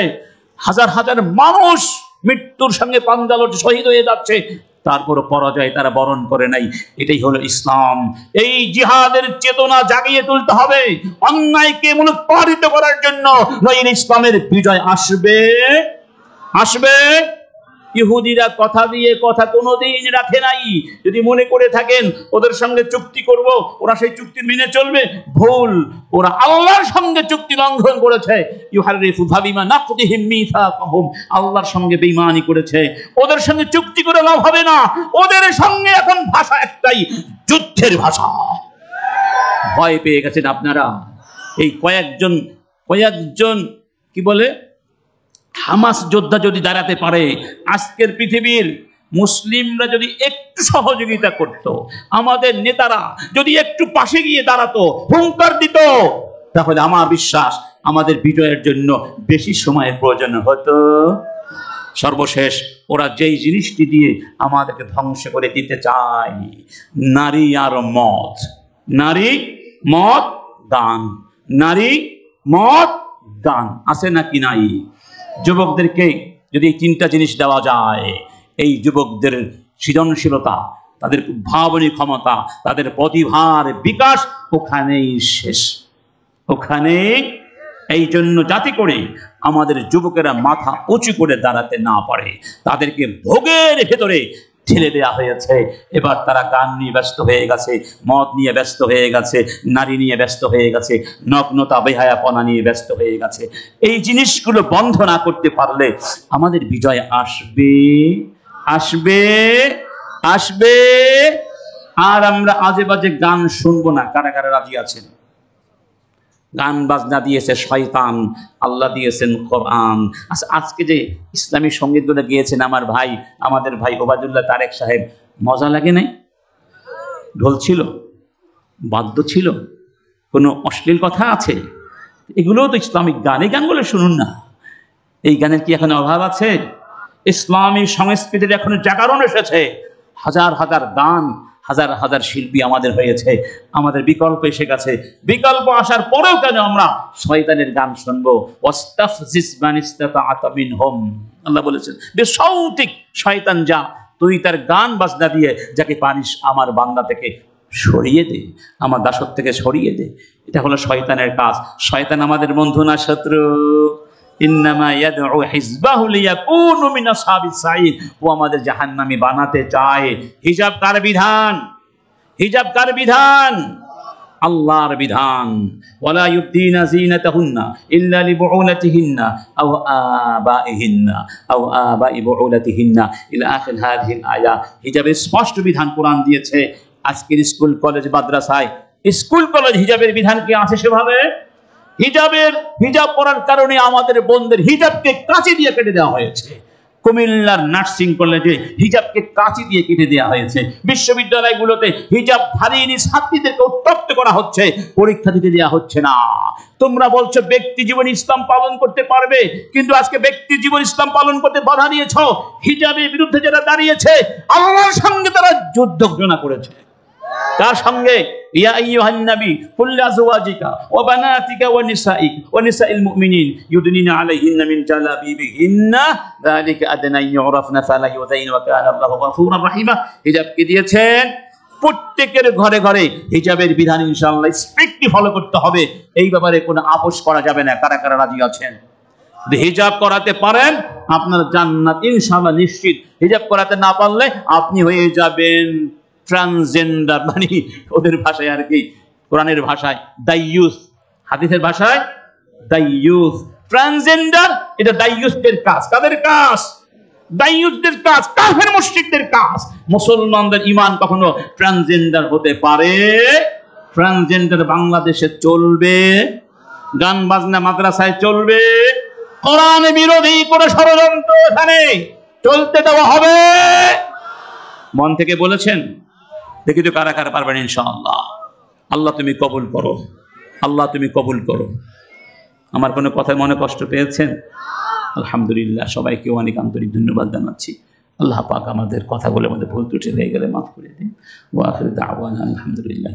হাজার হাজার মানুষ মৃত্যুর সঙ্গে পাঞ্জালট শহীদ হয়ে যাচ্ছে, তারপরও পরাজয় তারা বরণ করে নাই। এটাই হলো ইসলাম। এই জিহাদের চেতনা জাগিয়ে তুলতে হবে অন্যায়কে মূলোৎপাটিত করার জন্য, নইলে ইসলামের বিজয় আসবে আসবে। ইহুদিরা কথা দিয়ে কথা কোনোদিন রাখে নাই। যদি মনে করে থাকেন ওদের সঙ্গে চুক্তি করব, ওরা সেই চুক্তি মেনে চলবে, ভুল। ওরা আল্লাহর সঙ্গে চুক্তি লঙ্ঘন করেছে। ইউহারিফু বিমা নাকদিহিম মিসাকাহুম, আল্লাহর সঙ্গে বেঈমানি করেছে। ওদের সঙ্গে চুক্তি করে লাভ হবে না। ওদের সঙ্গে এখন ভাষা একটাই, যুদ্ধের ভাষা। ভয় পেয়ে গেছেন আপনারা। এই কয়েকজন কি বলে হামাস যোদ্ধা যদি দাঁড়াতে পারে, আজকের পৃথিবীর মুসলিমরা যদি একটু সহযোগিতা করত, আমাদের নেতারা যদি একটু পাশে গিয়ে দাঁড়াতো, হুঙ্কার দিত, তাহলে আমার বিশ্বাস আমাদের বিজয়ের জন্য বেশি সময়ের প্রয়োজন হতো। সর্বশেষ ওরা যেই জিনিসটি দিয়ে আমাদেরকে ধ্বংস করে দিতে চায়, নারী আর মদ, নারী মদ গান, নারী মদ গান, আছে নাকি নাই? যুবকদেরকে যদি এই তিনটা জিনিস দেওয়া যায়, এই যুবকদের সৃজনশীলতা, তাদের উদ্ভাবনী ক্ষমতা, তাদের প্রতিভার বিকাশ ওখানেই শেষ, ওখানেই। এই জন্য যাতে করে আমাদের যুবকেরা মাথা উঁচু করে দাঁড়াতে না পারে, তাদেরকে ভোগের ভেতরে ঠেলে দেওয়া হয়েছে। এবার তারা গান নিয়ে ব্যস্ত হয়ে গেছে, মদ নিয়ে ব্যস্ত হয়ে গেছে, নারী নিয়ে ব্যস্ত হয়ে গেছে, নগ্নতা বেহায়াপনা নিয়ে ব্যস্ত হয়ে গেছে। এই জিনিসগুলো বন্ধ না করতে পারলে আমাদের বিজয় আসবে আসবে আসবে। আর আমরা আজে বাজে গান শুনবো না। কারা কারা রাজি আছেন? গান বাজনা দিয়েছে শয়তান, আল্লাহ দিয়েছেন কোরআন। আচ্ছা, আজকে যে ইসলামী সঙ্গীতগুলো গিয়েছেন আমাদের ভাই ওবায়দুল্লাহ তারেক সাহেব, মজা লাগে নাই? ঢোল ছিল, বাদ্য ছিল, কোনো অশ্লীল কথা আছে? এগুলোও তো ইসলামিক গান। এই গানগুলো শুনুন না। এই গানের কি এখন অভাব আছে? ইসলামী সংস্কৃতির এখন জাগরণ এসেছে। হাজার হাজার গান, হাজার হাজার শিল্পী আমাদের হয়েছে, আমাদের বিকল্প এসে গেছে। বিকল্প আসার পরেও কেন আমরা শয়তানের গান শুনবো? ওয়াস্তাফজিস মান ইসতাতা মিনহুম, আল্লাহ বলেছেন বেসৌতিক শয়তান যা, তুই তার গান বাজনা দিয়ে যাকে পারিস আমার বান্দা থেকে সরিয়ে দে, আমার দাসত্ব থেকে সরিয়ে দে। এটা হলো শয়তানের কাজ। শয়তান আমাদের বন্ধু না শত্রু। ইন্নামা ইয়াদউ হিজবাহু লিয়াকুনু মিন আসহাবিস সাঈদ, ও আমাদের জাহান্নামী বানাতে চায়। হিজাব কার বিধান? হিজাব কার বিধান? আল্লাহর বিধান। ওয়ালা ইউবদিনা যিনাতাহুন্না ইল্লা লিবুউলাতিহিন্না আও আবাইহিন্না আও আবাই বুউলাতিহিন্না ইলা আখির হাযিহিল আয়া। হিজাবের স্পষ্ট বিধান কোরআন দিয়েছে। আজকের স্কুল কলেজ মাদ্রাসায়, স্কুল কলেজ হিজাবের বিধান কি আছে সেভাবে? হিজাব পরার কারণে আমাদের বোনদের হিজাবকে কাঁচি দিয়ে কেটে দেওয়া হয়েছে। কুমিল্লার নার্সিং কলেজে হিজাবকে কাঁচি দিয়ে কেটে দেওয়া হয়েছে। বিশ্ববিদ্যালয়গুলোতে হিজাব ধারীনি ছাত্রীদেরকে উত্তপ্ত করা হচ্ছে, পরীক্ষা দিতে দেওয়া হচ্ছে না। তোমরা বলছো ব্যক্তি জীবন ইসলাম পালন করতে পারবে, কিন্তু আজকে ব্যক্তি জীবন ইসলাম পালন করতে বাধা দিয়েছ। হিজাবের বিরুদ্ধে যারা দাঁড়িয়েছে আল্লাহর সঙ্গে তারা যুদ্ধ ঘোষণা করেছে। তার সঙ্গে ইয়া আইয়ুহান নবী কুল লিআজওয়াজিকা ওয়া বানাতিকা ওয়া নিসাইল মুমিনিন ইউদনিনা আলাইহিন্না মিন জালাবিবিহিন্না যালিকা আদনা ইউরাফনা ফালা ইউযাইন ওয়া কানা আল্লাহু গফুরুর রাহিমা। হিজাব কি দিয়েছেন? প্রত্যেকের ঘরে ঘরে হিজাবের বিধান ইনশাআল্লাহ স্ট্রিক্টলি ফলো করতে হবে। এই ব্যাপারে কোনো আপোষ করা যাবে না। কারা কারা রাজি আছেন? যদি হিজাব করাতে পারেন আপনার জান্নাত ইনশাআল্লাহ নিশ্চিত। হিজাব করাতে না পারলে আপনি হয়ে যাবেন ট্রান্সজেন্ডার, মানে ওদের ভাষায় আর কি, কোরআনের ভাষায় দাইয়ুস, হাদিসের ভাষায় দাইয়ুস। ট্রান্সজেন্ডার এটা দাইয়ুসদের কাজ। কাদের কাজ? দাইয়ুসদের কাজ, কাফের মুশরিকদের কাজ। মুসলমানদের ঈমান কখনো ট্রান্সজেন্ডার হতে পারে? ট্রান্সজেন্ডার বাংলাদেশে চলবে, গান বাজনা মাদ্রাসায় চলবে, কোরআন বিরোধী কোন ষড়যন্ত্র এখানে চলতে দেওয়া হবে? মন থেকে বলেছেন? দেখি তো কারা কারা পারবেন ইনশাআল্লাহ। আল্লাহ তুমি কবুল করো, আল্লাহ তুমি কবুল করো। আমার কোনো কথায় মনে কষ্ট পেয়েছেন? আলহামদুলিল্লাহ, সবাইকে অনেক আন্তরিক ধন্যবাদ জানাচ্ছি। আল্লাহ পাক আমাদের কথাগুলোর মধ্যে ভুল ত্রুটি হয়ে গেলে মাফ করে দিন। ওয়া আখিরু দাওয়ানা আলহামদুলিল্লাহ।